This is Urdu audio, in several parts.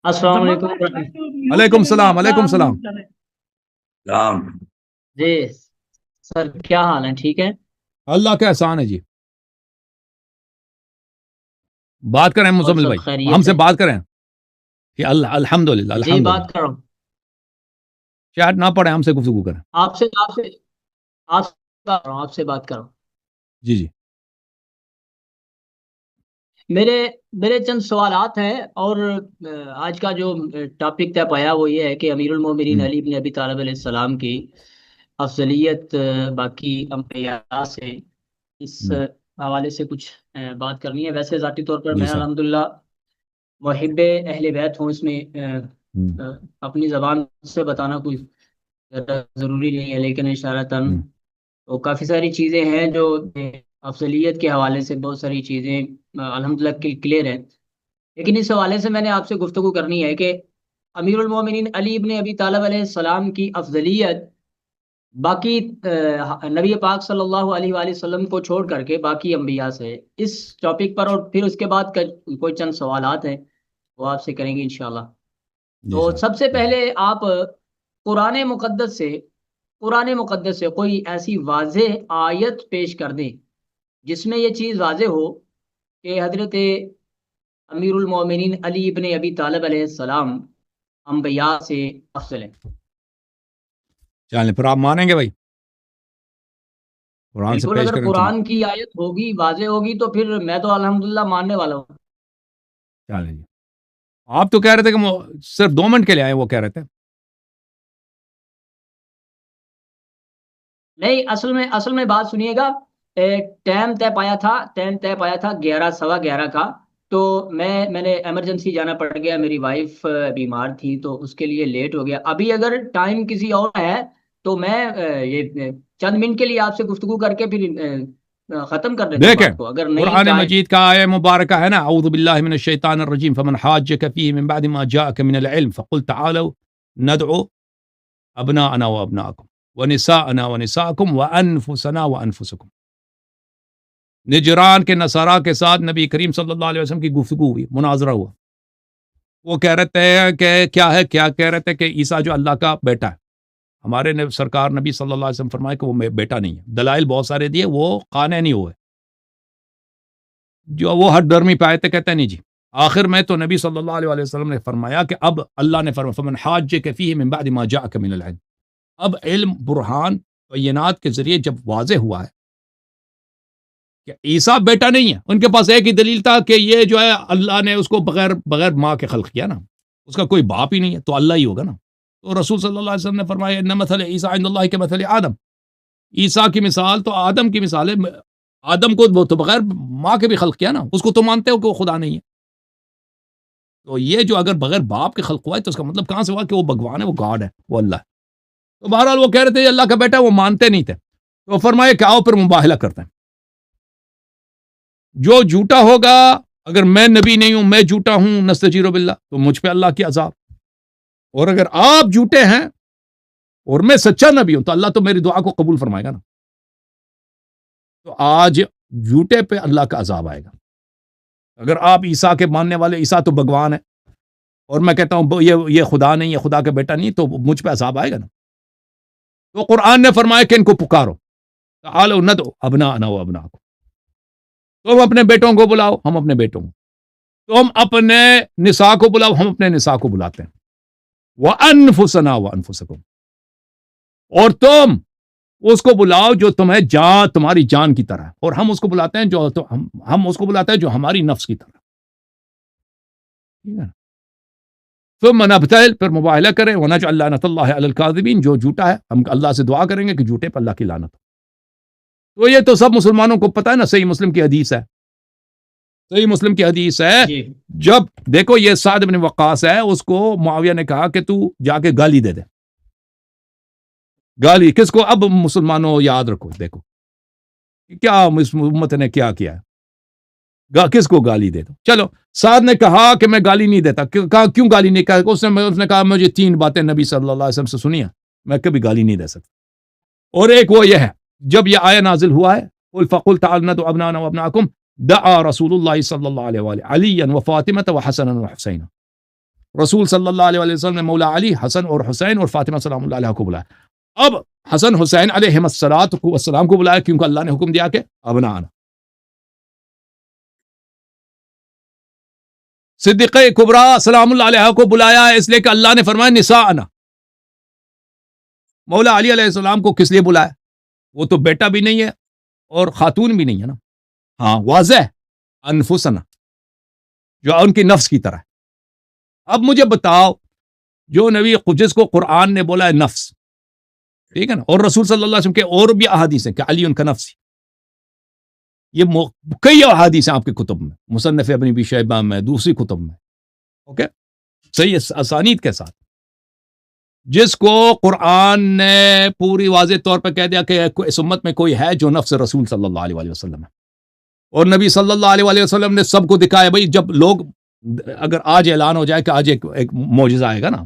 السلام علیکم علیکم السلام، علیکم السلام۔ رام جی سر، کیا حال ہے؟ ٹھیک ہے، اللہ کا احسان ہے جی۔ بات کریں اور مزمل سب بھائی، ہم خیریت سے ہے؟ بات کریں کہ الحمدللہ جی الحمدللہ۔ بات کر رہا ہوں چیٹ نہ پڑھیں، ہم سے گفتگو کریں۔ آپ سے آپ سے آپ سے بات کر رہا ہوں، آپ سے بات کر رہا ہوں۔ جی جی میرے میرے چند سوالات ہیں، اور آج کا جو ٹاپک طے پایا وہ یہ ہے کہ امیر المومنین ہم، علی بن ابی طالب علیہ السلام کی افضلیت باقی انبیاء سے، اس ہم، حوالے سے کچھ بات کرنی ہے۔ ویسے ذاتی طور پر جی میں سر۔ الحمدللہ محب اہل بیت ہوں، اس میں ہم، اپنی زبان سے بتانا کوئی ضروری نہیں ہے، لیکن اشارتاً ہم، تو کافی ساری چیزیں ہیں جو افضلیت کے حوالے سے بہت ساری چیزیں الحمدللہ کلیئر ہیں، لیکن اس حوالے سے میں نے آپ سے گفتگو کرنی ہے کہ امیر المومنین علی ابن ابی طالب علیہ السلام کی افضلیت باقی نبی پاک صلی اللہ علیہ وآلہ وسلم کو چھوڑ کر کے باقی انبیاء سے، اس ٹاپک پر، اور پھر اس کے بعد کوئی چند سوالات ہیں وہ آپ سے کریں گے انشاءاللہ۔ جی تو سر۔ سب سے پہلے آپ قرآن مقدس سے قرآن مقدس سے کوئی ایسی واضح آیت پیش کر دیں جس میں یہ چیز واضح ہو کہ حضرت امیر المومنین علی ابن ابی طالب علیہ السلام انبیاء سے افضل ہیں۔ چلیں پھر آپ مانیں گے بھائی؟ قرآن سے بالکل، پیش اگر کریں تو قرآن کی آیت ہوگی، واضح ہوگی، تو پھر میں تو الحمدللہ ماننے والا ہوں۔ چلیں جی۔ آپ تو کہہ رہے تھے کہ وہ صرف 2 منٹ کے لیے آئے، وہ کہہ رہے تھے۔ نہیں، اصل میں بات سنیے گا۔ ٹائم طے پایا تھا 11 سوا 11 کا، تو میں نے ایمرجنسی جانا پڑ گیا، میری وائف بیمار تھی تو اس کے لیے لیٹ ہو گیا۔ ابھی اگر ٹائم کسی اور ہے تو میں یہ چند منٹ کے لیے آپ سے گفتگو کر کے پھر ختم کر دیتا ہوں دیکھیں، بات کو، اگر نہیں قرآن ٹائم۔ مجید کا آیہ مبارکہ ہے نا، اعوذ باللہ من الشیطان الرجیم فمن حاجک فیہ من بعد ما جاءک من العلم فقل تعالوا ندعو ابناءنا وابناءکم ونساءنا ونساءکم وانفسنا وانفسکم۔ نجران کے نصارہ کے ساتھ نبی کریم صلی اللہ علیہ وسلم کی گفتگو ہوئی، مناظرہ ہوا۔ وہ کہہ رہے تھے کہ کیا کہہ رہے تھے کہ عیسیٰ جو اللہ کا بیٹا ہے۔ ہمارے سرکار نبی صلی اللہ علیہ وسلم فرمائے کہ وہ بیٹا نہیں ہے، دلائل بہت سارے دیے، وہ قانع نہیں ہوئے، جو وہ ہر ڈرمی پہ آئے تھے، کہتے نہیں جی۔ آخر میں تو نبی صلی اللہ علیہ وسلم نے فرمایا کہ اب اللہ نے فرمایا فمن حاجک فیہ من بعد ما جاءک من العلم۔ اب علم، برہان، بینات کے ذریعے جب واضح ہوا ہے کہ عیسیٰ بیٹا نہیں ہے، ان کے پاس ایک ہی دلیل تھا کہ یہ جو ہے اللہ نے اس کو بغیر ماں کے خلق کیا نا، اس کا کوئی باپ ہی نہیں ہے، تو اللہ ہی ہوگا نا۔ تو رسول صلی اللہ علیہ وسلم نے فرمایا ان مثل عیسیٰ عند اللہ کمثل آدم، عیسیٰ کی مثال تو آدم کی مثال ہے۔ آدم کو وہ تو بغیر ماں کے بھی خلق کیا نا، اس کو تو مانتے ہو کہ وہ خدا نہیں ہے۔ تو یہ جو اگر بغیر باپ کے خلق ہوا ہے تو اس کا مطلب کہاں سے ہوا کہ وہ بھگوان ہے، وہ گاڈ ہے، وہ اللہ ہے۔ تو بہرحال وہ کہہ رہے تھے اللہ کا بیٹا ہے، وہ مانتے نہیں تھے۔ تو فرمایا کہ آؤ پھر مباہلہ کرتے ہیں، جو جھوٹا ہوگا، اگر میں نبی نہیں ہوں، میں جھوٹا ہوں، نستجیر باللہ، تو مجھ پہ اللہ کی عذاب، اور اگر آپ جھوٹے ہیں اور میں سچا نبی ہوں تو اللہ تو میری دعا کو قبول فرمائے گا نا۔ تو آج جھوٹے پہ اللہ کا عذاب آئے گا۔ اگر آپ عیسیٰ کے ماننے والے، عیسیٰ تو بھگوان ہے، اور میں کہتا ہوں یہ خدا نہیں ہے، خدا کا بیٹا نہیں، تو مجھ پہ عذاب آئے گا نا۔ تو قرآن نے فرمایا کہ ان کو پکارو، تعالوا ندعو ابناءنا وابناءکم، تم اپنے بیٹوں کو بلاؤ، ہم اپنے بیٹوں کو، تم اپنے نساء کو بلاؤ، ہم اپنے نساء کو بلاتے ہیں، وانفسنا وانفسکم، اور تم اس کو بلاؤ جو تمہاری جان کی طرح ہے، اور ہم اس کو بلاتے ہیں ہم اس کو بلاتے ہیں جو ہماری نفس کی طرح، ٹھیک ہے نا؟ ثم نبتہل، پھر مباہلہ کریں، ونجعل لعنۃ اللہ علی الکاذبین، جو جھوٹا ہے ہم اللہ سے دعا کریں گے کہ جھوٹے پر اللہ کی لعنت ہو۔ تو یہ تو سب مسلمانوں کو پتہ ہے نا، صحیح مسلم کی حدیث ہے، صحیح مسلم کی حدیث ہے۔ جی جب دیکھو یہ سعد بن وقاص ہے، اس کو معاویہ نے کہا کہ تو جا کے گالی دے دے۔ گالی کس کو؟ اب مسلمانوں یاد رکھو، دیکھو کیا اس امت نے کیا ہے، کس کو گالی دے دو۔ چلو، سعد نے کہا کہ میں گالی نہیں دیتا، کہا کیوں گالی نہیں؟ کہا اس نے کہا مجھے 3 باتیں نبی صلی اللہ علیہ وسلم سے سنی ہیں، میں کبھی گالی نہیں دے سکتا، اور ایک وہ یہ ہے، جب یہ آیہ نازل ہوا ہے قل فقل تعالوا ندعو ابناءنا وابناءکم، دعا رسول اللہ صلی اللہ علیہ وآلہ علیا وفاطمہ وحسنا وحسینا، رسول صلی اللہ علیہ وسلم نے مولا علی، حسن اور حسین اور فاطمہ سلام اللہ علیہ کو بلایا۔ اب حسن حسین علیہ السلام کو بلایا کیونکہ اللہ نے حکم دیا کہ ابنانا۔ صدیقہ کبریٰ سلام اللہ علیہ کو بلایا اس لیے کہ اللہ نے فرمایا نساءنا۔ مولا علی علیہ السلام کو کس لیے بلایا؟ وہ تو بیٹا بھی نہیں ہے اور خاتون بھی نہیں ہے نا۔ ہاں واضح، انفسنا، جو ان کی نفس کی طرح ہے۔ اب مجھے بتاؤ، جو نبی جس کو قرآن نے بولا ہے نفس، ٹھیک ہے نا، اور رسول صلی اللہ علیہ وسلم کے اور بھی احادیث ہیں کہ علی ان کا نفس، یہ کئی احادیث ہیں آپ کے کتب میں، مصنف ابن ابی شیبہ میں، دوسری کتب میں، اوکے، صحیح اسانید کے ساتھ، جس کو قرآن نے پوری واضح طور پہ کہہ دیا کہ اس امت میں کوئی ہے جو نفس رسول صلی اللہ علیہ وسلم ہے، اور نبی صلی اللہ علیہ وسلم نے سب کو دکھایا۔ بھائی جب لوگ، اگر آج اعلان ہو جائے کہ آج ایک معجزہ آئے گا نا،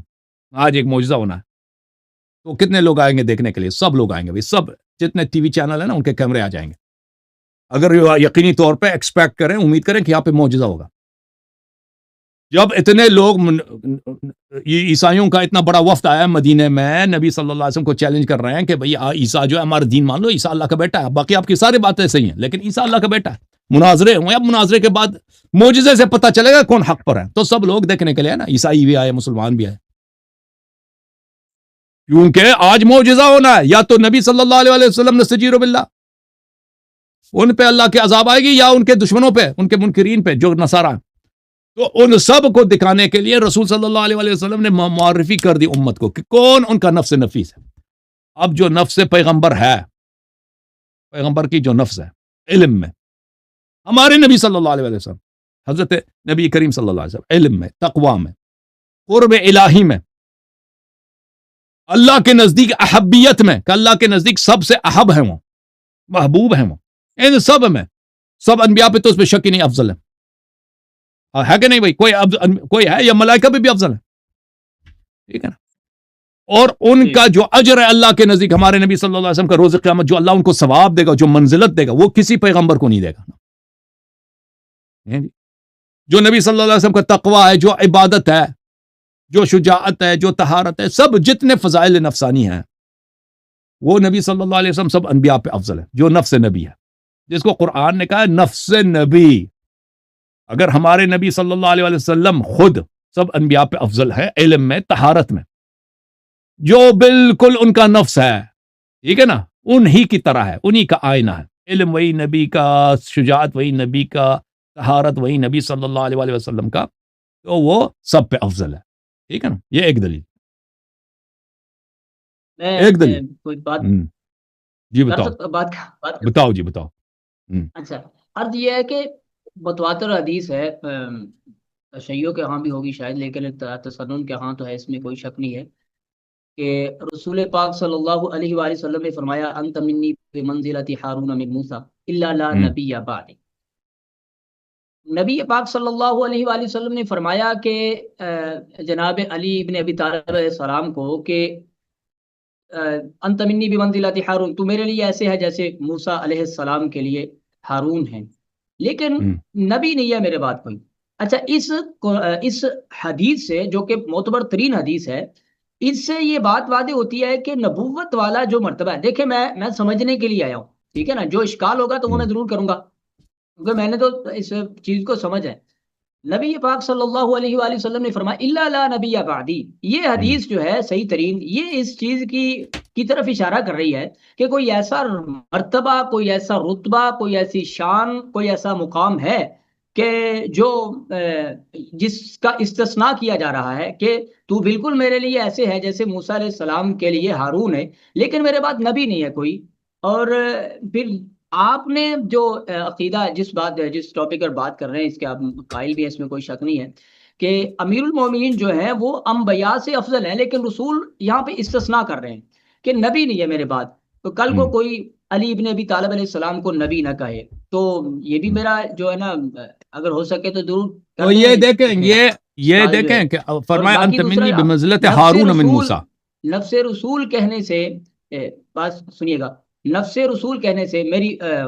آج ایک معجزہ ہونا ہے، تو کتنے لوگ آئیں گے دیکھنے کے لیے؟ سب لوگ آئیں گے بھائی، سب جتنے ٹی وی چینل ہیں نا ان کے کیمرے آ جائیں گے، اگر یقینی طور پہ ایکسپیکٹ کریں، امید کریں کہ یہاں پہ معجزہ ہوگا۔ جب اتنے لوگ، عیسائیوں کا اتنا بڑا وفد آیا مدینے میں، نبی صلی اللہ علیہ وسلم کو چیلنج کر رہے ہیں کہ بھئی عیسیٰ جو ہے ہمارا دین مان لو، عیسیٰ اللہ کا بیٹا ہے، باقی آپ کی ساری باتیں صحیح ہیں لیکن عیسیٰ اللہ کا بیٹا ہے، مناظرے ہوئے، اب مناظرے کے بعد معجزے سے پتہ چلے گا کون حق پر ہے، تو سب لوگ دیکھنے کے لیے نا، عیسائی بھی آئے، مسلمان بھی آئے، کیونکہ آج معجزہ ہونا ہے، یا تو نبی صلی اللہ علیہ وسلم نستجیر باللہ، ان پہ اللہ کے عذاب آئے گی، یا ان کے دشمنوں پہ، ان کے منکرین پہ جو نصارہ ہیں، تو ان سب کو دکھانے کے لیے رسول صلی اللہ علیہ وسلم نے معرفی کر دی امت کو کہ کون ان کا نفس نفیس ہے۔ اب جو نفس پیغمبر ہے، پیغمبر کی جو نفس ہے علم میں، ہمارے نبی صلی اللہ علیہ وسلم، حضرت نبی کریم صلی اللہ علیہ وسلم، علم میں، تقوی میں، قرب الہی میں، اللہ کے نزدیک احبیت میں، کہ اللہ کے نزدیک سب سے احب ہیں، وہ محبوب ہیں، وہ ان سب میں، سب انبیاء پہ تو اس پہ شک ہی نہیں، افضل ہے کہ نہیں بھائی؟ کوئی ہے یا ملائکہ بھی افضل ہے، ٹھیک ہے نا؟ اور ان کا جو اجر ہے اللہ کے نزدیک، ہمارے نبی صلی اللہ علیہ وسلم کا روز قیامت جو اللہ ان کو ثواب دے گا، جو منزلت دے گا، وہ کسی پیغمبر کو نہیں دے گا۔ جو نبی صلی اللہ علیہ وسلم کا تقوی ہے، جو عبادت ہے، جو شجاعت ہے، جو طہارت ہے، سب جتنے فضائل نفسانی ہیں، وہ نبی صلی اللہ علیہ وسلم سب انبیاء پہ افضل ہے، جو نفس نبی ہے، جس کو قرآن نے کہا ہے نفس نبی۔ اگر ہمارے نبی صلی اللہ علیہ وسلم خود سب انبیاء پہ افضل ہے، علم میں، طہارت میں، جو بالکل ان کا نفس ہے، ٹھیک ہے نا، انہی کی طرح ہے، انہی کا آئینہ ہے، علم وہی نبی کا، شجاعت وہی نبی کا، طہارت وہی نبی صلی اللہ علیہ وسلم کا، تو وہ سب پہ افضل ہے، ٹھیک ہے نا؟ یہ ایک دلیل، ایک دلیل۔ کوئی بات جی بتاؤ، بتاؤ جی بتاؤ۔ اچھا، عرض یہ ہے کہ متواتر حدیث ہے، تشیع کے ہاں بھی ہوگی شاید، لیکن تسنن کے ہاں تو ہے، اس میں کوئی شک نہیں ہے کہ رسول پاک صلی اللہ علیہ وآلہ وسلم نے فرمایا انت منی بمنزلۃ ہارون من موسیٰ الا لا نبی بعد۔ نبی پاک صلی اللہ علیہ وآلہ وسلم نے فرمایا کہ جناب علی ابن ابی طالب علیہ السلام کو کہ انت منی بمنزلۃ ہارون، تو میرے لیے ایسے ہے جیسے موسیٰ علیہ السلام کے لیے ہارون ہیں، لیکن نبی نہیں ہے میرے بعد کوئی۔ اچھا، اس حدیث سے، جو کہ معتبر ترین حدیث ہے، اس سے یہ بات واضح ہوتی ہے کہ نبوت والا جو مرتبہ ہے، دیکھیں میں سمجھنے کے لیے آیا ہوں، ٹھیک ہے نا، جو اشکال ہوگا تو وہ میں ضرور کروں گا، کیونکہ میں نے تو اس چیز کو سمجھ ہے۔ نبی پاک صلی اللہ علیہ وآلہ وسلم نے فرمایا الا لا نبی بعدی، یہ حدیث جو ہے صحیح ترین، یہ اس چیز کی طرف اشارہ کر رہی ہے کہ کوئی ایسا مرتبہ، کوئی ایسا رتبہ، کوئی ایسی شان، کوئی ایسا مقام ہے کہ جو جس کا استثناء کیا جا رہا ہے کہ تو بالکل میرے لیے ایسے ہے جیسے موسیٰ علیہ السلام کے لیے ہارون ہے، لیکن میرے بعد نبی نہیں ہے کوئی۔ اور پھر آپ نے جو عقیدہ، جس ٹاپک پر بات کر رہے ہیں، اس کے آپ قائل بھی ہیں، اس میں کوئی شک نہیں ہے کہ امیر المومنین جو ہے وہ انبیاء سے افضل ہیں، لیکن رسول یہاں پہ استثناء کر رہے ہیں کہ نبی نہیں ہے میرے بعد، تو کل کو کوئی علی ابن ابی طالب علیہ السلام کو نبی نہ کہے، تو یہ بھی میرا جو ہے نا، اگر ہو سکے تو ضرور تو یہ دیکھیں کہ فرمایا انت منی بمنزلۃ ہارون من موسیٰ، نفس رسول کہنے سے، بات سنیے گا، نفس رسول کہنے سے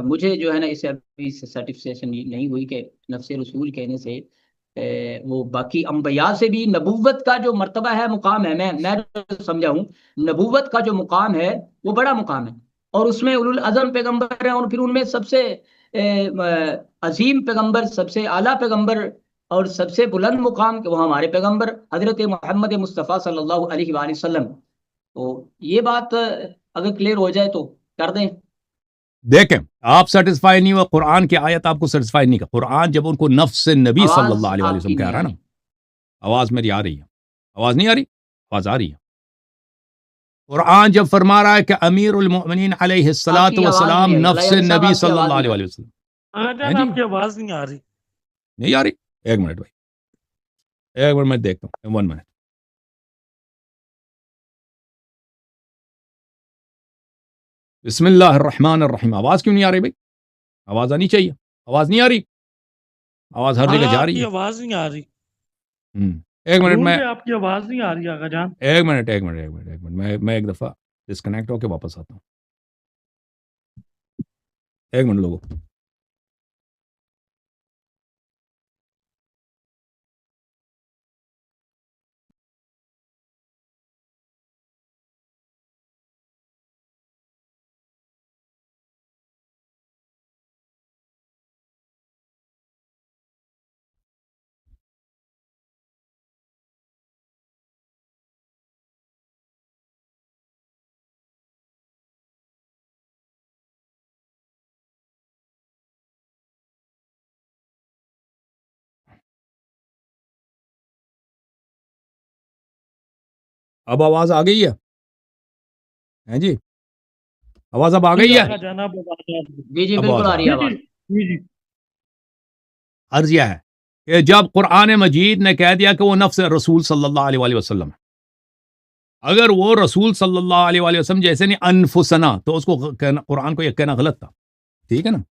مجھے جو ہے نا، اس سے سرٹیفکیشن نہیں ہوئی کہ نفس رسول کہنے سے وہ باقی انبیاء سے بھی نبوت کا جو مرتبہ ہے، مقام ہے، میں جو سمجھا ہوں، نبوت کا جو مقام ہے وہ بڑا مقام ہے، اور اس میں اولو العزم پیغمبر ہیں، اور پھر ان میں سب سے عظیم پیغمبر، سب سے اعلیٰ پیغمبر اور سب سے بلند مقام وہ ہمارے پیغمبر حضرت محمد مصطفیٰ صلی اللہ علیہ وآلہ وسلم۔ تو یہ بات اگر کلیئر ہو جائے تو کر دیں۔ دیکھیں، آپ سیٹسفائی نہیں ہوا، قرآن کی آیت آپ کو سیٹسفائی نہیں کر، قرآن جب ان کو نفس نبی صلی اللہ علیہ وآلہ آپ کی وسلم کہہ نہیں رہا ہے آ نا، آواز میری آ رہی ہے؟ آواز نہیں آ رہی؟ آواز آ رہی ہے۔ قرآن جب فرما رہا ہے کہ امیر المؤمنین علیہ آپ کی آواز السلام نہیں آ رہی، نفس علیہ صاحب نبی آپ کی صلی آواز اللہ نہیں علیہ آ وآلہ رہی۔ وسلم ہیں جان جی؟ آپ کی آواز نہیں آ رہی۔ نہیں آ رہی؟ ایک منٹ بھائی، ایک منٹ میں دیکھتا ہوں، 1 منٹ۔ بسم اللہ الرحمن الرحیم۔ آواز کیوں نہیں آ رہی بھائی؟ آواز آنی چاہیے، آواز نہیں آ رہی، آواز ہر جگہ جا آپ رہی کی ہے۔ آواز نہیں آ رہی، ایک منٹ روم میں پہ آپ کی آواز نہیں آ رہی آقا جان۔ میں ایک دفعہ ڈسکنیکٹ ہو کے واپس آتا ہوں، ایک منٹ لوگوں۔ اب آواز آ گئی ہے؟ ہیں جی؟ آواز اب آ جی گئی ہے؟ آقا جان، آپ آواز آ رہی ہے۔ جی جی اب بالکل آواز آ آ رہی ہے جی آواز۔ جی جی۔ عرض یہ ہے کہ جب قرآن مجید نے کہہ دیا کہ وہ نفس رسول صلی اللہ علیہ وآلہ وسلم ہے، اگر وہ رسول صلی اللہ علیہ وآلہ وسلم جیسے نہیں انفسنا، تو اس کو قرآن کو یہ کہنا غلط تھا، ٹھیک ہے نا؟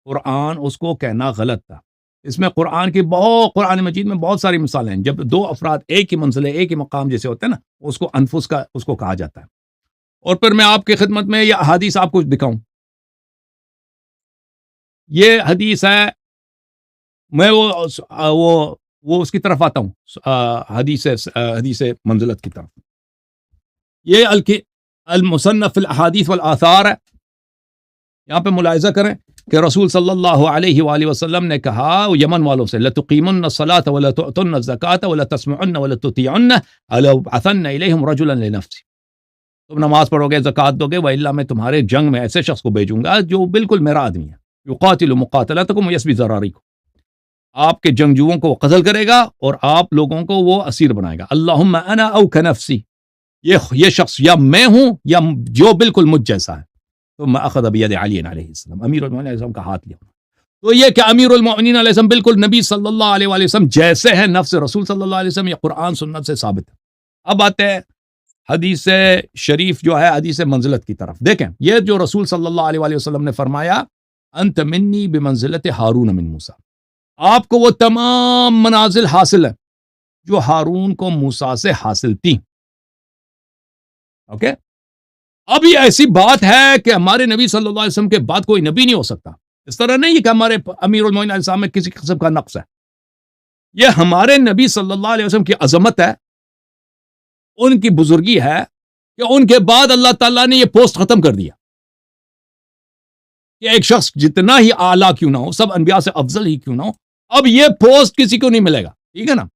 قرآن اس کو کہنا غلط تھا۔ اس میں قرآن مجید میں بہت ساری مثالیں ہیں، جب دو افراد ایک ہی منزل ایک ہی مقام جیسے ہوتے ہیں نا، اس کو انفس کا اس کو کہا جاتا ہے۔ اور پھر میں آپ کی خدمت میں یہ حدیث آپ کو دکھاؤں، یہ حدیث ہے، میں وہ اس کی طرف آتا ہوں، حدیث منزلت کی طرف۔ یہ المصنف الاحادیث والآثار ہے، یہاں پہ ملاحظہ کریں کہ رسول صلی اللہ علیہ وآلہ وسلم نے کہا یمن والوں سے، لَتُقِيمُنَّ الصَّلَاةَ وَلَا تُؤْتُنَّ الزَّكَاةَ وَلَا تَسْمَعُنَّ وَلَا تُطِيعُنَّ أَلَوْ بَعَثَنَّ إِلَيْهِمْ رَجُلًا لِنَفْسِهِ۔ تم نماز پڑھو گے، زکوٰۃ دو گے، وَإِلَّا میں تمہارے جنگ میں ایسے شخص کو بھیجوں گا جو بالکل میرا آدمی ہے، يُقَاتِلُ مُقَاتَلَتَكُمْ وَيَسْبِي ذَرَارِكُمْ، آپ کے جنگجوؤں کو وہ قتل کرے گا اور آپ لوگوں کو وہ اسیر بنائے گا۔ اللہم انا او کنفسی، یہ شخص یا میں ہوں یا جو بالکل مجھ جیسا ہے۔ ثم اخذ بید علی علیہ السلام، امیر المؤمنین علیہ السلام کا ہاتھ لیا۔ تو یہ کہ امیر المؤمنین علیہ السلام بالکل نبی صلی اللہ علیہ وآلہ وسلم جیسے ہیں، نفس رسول صلی اللہ علیہ وسلم، یہ قرآن سنت سے ثابت ہے۔ اب آتے ہیں حدیث شریف جو ہے حدیث منزلت کی طرف۔ دیکھیں یہ جو رسول صلی اللہ علیہ وآلہ وسلم نے فرمایا، انت منی بمنزلت ہارون من موسیٰ، آپ کو وہ تمام منازل حاصل ہیں جو ہارون کو موسیٰ سے حاصل تھی۔ اوکے، اب یہ ایسی بات ہے کہ ہمارے نبی صلی اللہ علیہ وسلم کے بعد کوئی نبی نہیں ہو سکتا، اس طرح نہیں کہ ہمارے امیر المومنین علیہ السلام میں کسی قسم کا نقص ہے، یہ ہمارے نبی صلی اللہ علیہ وسلم کی عظمت ہے، ان کی بزرگی ہے کہ ان کے بعد اللہ تعالیٰ نے یہ پوسٹ ختم کر دیا کہ ایک شخص جتنا ہی اعلیٰ کیوں نہ ہو، سب انبیاء سے افضل ہی کیوں نہ ہو، اب یہ پوسٹ کسی کو نہیں ملے گا، ٹھیک ہے نا؟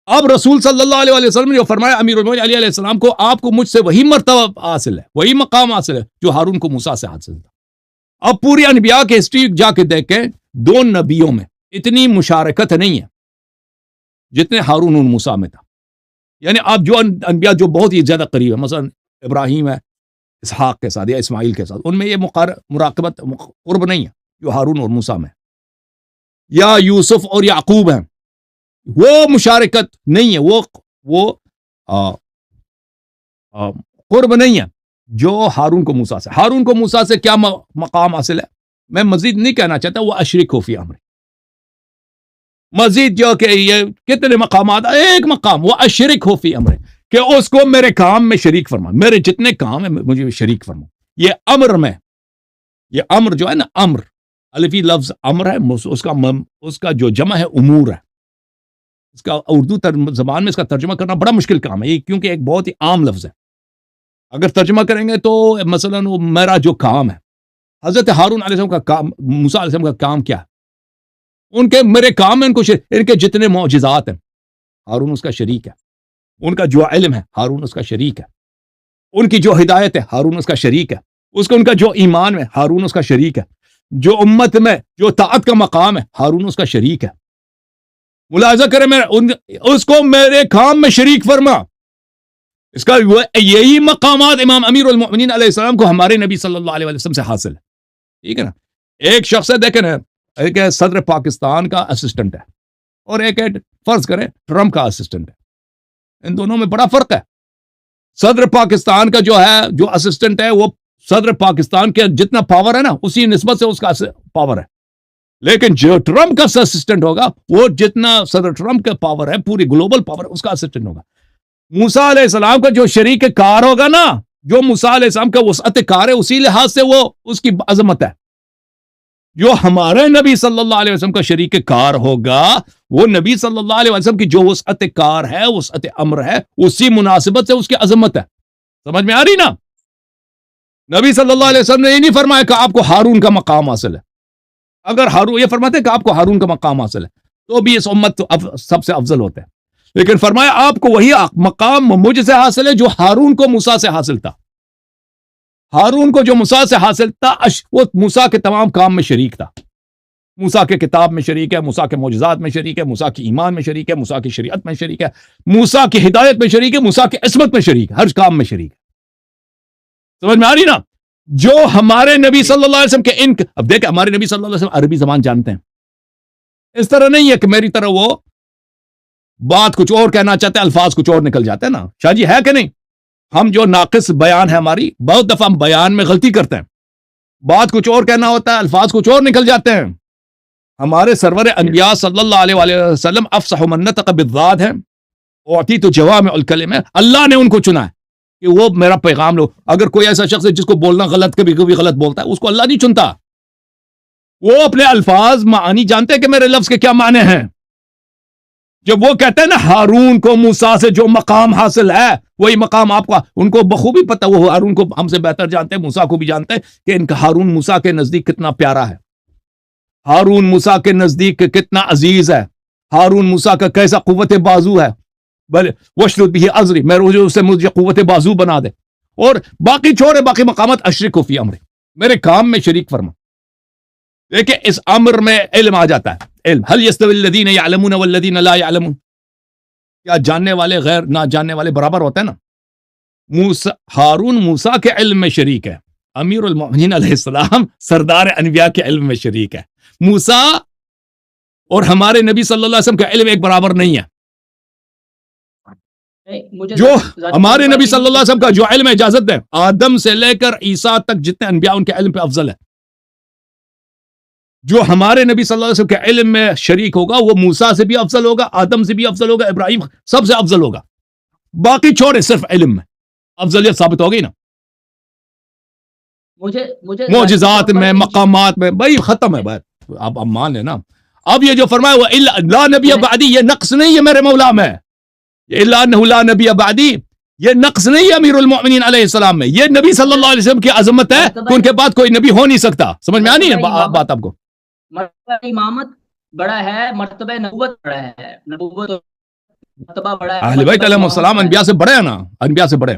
اب رسول صلی اللہ علیہ وسلم نے جو فرمایا امیر المومنین علی علیہ السلام کو، آپ کو مجھ سے وہی مرتبہ حاصل ہے، وہی مقام حاصل ہے جو ہارون کو موسیٰ سے حاصل تھا۔ اب پوری انبیاء کے ہسٹری جا کے دیکھیں، دو نبیوں میں اتنی مشارکت نہیں ہے جتنے ہارون اور موسیٰ میں تھا، یعنی اب جو انبیاء جو بہت ہی زیادہ قریب ہے، مثلا ابراہیم ہے اسحاق کے ساتھ یا اسماعیل کے ساتھ، ان میں یہ مراقبت قرب نہیں ہے جو ہارون اور موسیٰ میں، یا یوسف اور یعقوب ہیں، وہ مشارکت نہیں ہے، وہ قرب نہیں ہے جو ہارون کو موسیٰ سے۔ ہارون کو موسیٰ سے کیا مقام حاصل ہے، میں مزید نہیں کہنا چاہتا، وہ اشرک فی امری، مزید جو کہ یہ کتنے مقامات، ایک مقام وہ اشرک فی امری، کہ اس کو میرے کام میں شریک فرما، میرے جتنے کام ہیں مجھے شریک فرما، یہ امر میں، یہ امر جو ہے نا، امر الفی لفظ امر ہے، اس کا جو جمع ہے امور ہے. اس کا اردو زبان میں اس کا ترجمہ کرنا بڑا مشکل کام ہے، کیونکہ ایک بہت ہی عام لفظ ہے. اگر ترجمہ کریں گے تو مثلا وہ میرا جو کام ہے، حضرت ہارون علیہ السلام کا کام، موسیٰ علیہ السلام کا کام کیا ہے؟ ان کے میرے کام میں ان کے جتنے معجزات ہیں ہارون اس کا شریک ہے. ان کا جو علم ہے ہارون اس کا شریک ہے. ان کی جو ہدایت ہے ہارون اس کا شریک ہے. ان کا جو ایمان ہے ہارون اس کا شریک ہے. جو امت میں جو طاعت کا مقام ہے ہارون اس کا شریک ہے. ملاحظہ کریں، اس کو میرے کام میں شریک فرما. اس کا یہی مقامات امام امیر المؤمنین علیہ السلام کو ہمارے نبی صلی اللہ علیہ وسلم سے حاصل ہے. ٹھیک ہے نا. ایک شخص ہے، دیکھیں نا، ایک ہے صدر پاکستان کا اسسٹنٹ ہے، اور ایک ہے فرض کریں ٹرمپ کا اسسٹنٹ ہے. ان دونوں میں بڑا فرق ہے. صدر پاکستان کا جو ہے، جو اسسٹنٹ ہے، وہ صدر پاکستان کے جتنا پاور ہے نا اسی نسبت سے اس کا پاور ہے. لیکن جو ٹرمپ کا اسسٹنٹ ہوگا، وہ جتنا صدر ٹرمپ کا پاور ہے، پوری گلوبل پاور اس کا اسسٹنٹ ہوگا. موسیٰ علیہ السلام کا جو شریک کار ہوگا نا، جو موسیٰ علیہ السلام کا وسعت کار ہے، اسی لحاظ سے وہ اس کی عظمت ہے. جو ہمارے نبی صلی اللہ علیہ وسلم کا شریک کار ہوگا، وہ نبی صلی اللہ علیہ وسلم کی جو وسعت کار ہے، وسعت امر ہے، اسی مناسبت سے اس کی عظمت ہے. سمجھ میں آ رہی نا؟ نبی صلی اللہ علیہ وسلم نے یہ نہیں فرمایا کہ آپ کو ہارون کا مقام حاصل ہے. اگر ہارون یہ فرماتے کہ آپ کو ہارون کا مقام حاصل ہے تو بھی اس امت سب سے افضل ہوتا ہے. لیکن فرمایا آپ کو وہی مقام مجھ سے حاصل ہے جو ہارون کو موسیٰ سے حاصل تھا. ہارون کو جو موسیٰ سے حاصل تھا، وہ موسیٰ کے تمام کام میں شریک تھا. موسیٰ کے کتاب میں شریک ہے، موسیٰ کے معجزات میں شریک ہے، موسیٰ کی ایمان میں شریک ہے، موسیٰ کی شریعت میں شریک ہے، موسیٰ کی ہدایت میں شریک ہے، موسیٰ کی عصمت میں شریک ہے، ہر کام میں شریک ہے. سمجھ میں آ رہی نا؟ جو ہمارے نبی صلی اللہ علیہ وسلم کے اب دیکھ، ہمارے نبی صلی اللہ علیہ وسلم عربی زبان جانتے ہیں. اس طرح نہیں ہے کہ میری طرح وہ بات کچھ اور کہنا چاہتے ہیں، الفاظ کچھ اور نکل جاتے ہیں نا. شاہ جی ہے کہ نہیں؟ ہم جو ناقص بیان ہے ہماری، بہت دفعہ ہم بیان میں غلطی کرتے ہیں، بات کچھ اور کہنا ہوتا ہے، الفاظ کچھ اور نکل جاتے ہیں. ہمارے سرور انبیاء صلی اللہ علیہ وآلہ وسلم افصح من نطق بالذات ہے، اعطیت جوامع الکلم ہے. اللہ نے ان کو چنا ہے کہ وہ میرا پیغام لو. اگر کوئی ایسا شخص ہے جس کو بولنا غلط، کبھی کبھی غلط بولتا ہے، اس کو اللہ نہیں چنتا. وہ اپنے الفاظ معانی جانتے ہیں کہ میرے لفظ کے کیا معنی ہیں. جب وہ کہتے ہیں نا ہارون کو موسیٰ سے جو مقام حاصل ہے، وہی مقام آپ کا، ان کو بخوبی پتہ، وہ ہارون کو ہم سے بہتر جانتے ہیں، موسیٰ کو بھی جانتے ہیں کہ ان کا ہارون موسیٰ کے نزدیک کتنا پیارا ہے، ہارون موسیٰ کے نزدیک کتنا عزیز ہے، ہارون موسیٰ کا کیسا قوت بازو ہے. بلے وشرد بھی ازری، میں روز اسے مجھے قوت بازو بنا دے. اور باقی چھوڑے، باقی مقامات اشرک فی امر، میرے کام میں شریک فرما. دیکھیں اس امر میں علم آ جاتا ہے. علم هل يستوي الذين يعلمون والذين لا يعلمون، کیا جاننے والے غیر نہ جاننے والے برابر ہوتے ہیں نا؟ ہارون موسیٰ کے علم میں شریک ہے، امیر المؤمنین علیہ السلام سردار انبیاء کے علم میں شریک ہے. موسیٰ اور ہمارے نبی صلی اللہ علیہ وسلم کا علم ایک برابر نہیں ہے. جو ہمارے نبی صلی اللہ علیہ وسلم کا جو علم اجازت ہے، آدم سے لے کر عیسیٰ تک جتنے انبیاء ان کے علم پہ افضل ہے. جو ہمارے نبی صلی اللہ علیہ وسلم کے علم میں شریک ہوگا وہ موسیٰ سے بھی افضل ہوگا، آدم سے بھی افضل ہوگا، ابراہیم سب سے افضل ہوگا. باقی چھوڑے، صرف علم میں افضلیت ثابت ہو گئی نا. مجھے معجزات میں، مقامات میں، بھائی ختم ہے بات. آپ مان لیں نا. اب یہ جو فرمایا وہ لا نبی بعدی، یہ نقص نہیں ہے میرے مولا میں. الا انہ لا نبی بعدی، یہ نقص نہیں ہے امیر المؤمنین علیہ السلام میں. یہ نبی صلی اللہ علیہ وسلم کی عظمت ہے کہ ان کے بعد کوئی نبی ہو نہیں سکتا. سمجھ میں آنی ہے بات آپ کو؟ مرتبہ امامت بڑا ہے، مرتبہ نبوت بڑا ہے، نبوت مرتبہ بڑا ہے. اہل بیت علیہ السلام انبیاء سے بڑے ہیں نا، انبیاء سے بڑے.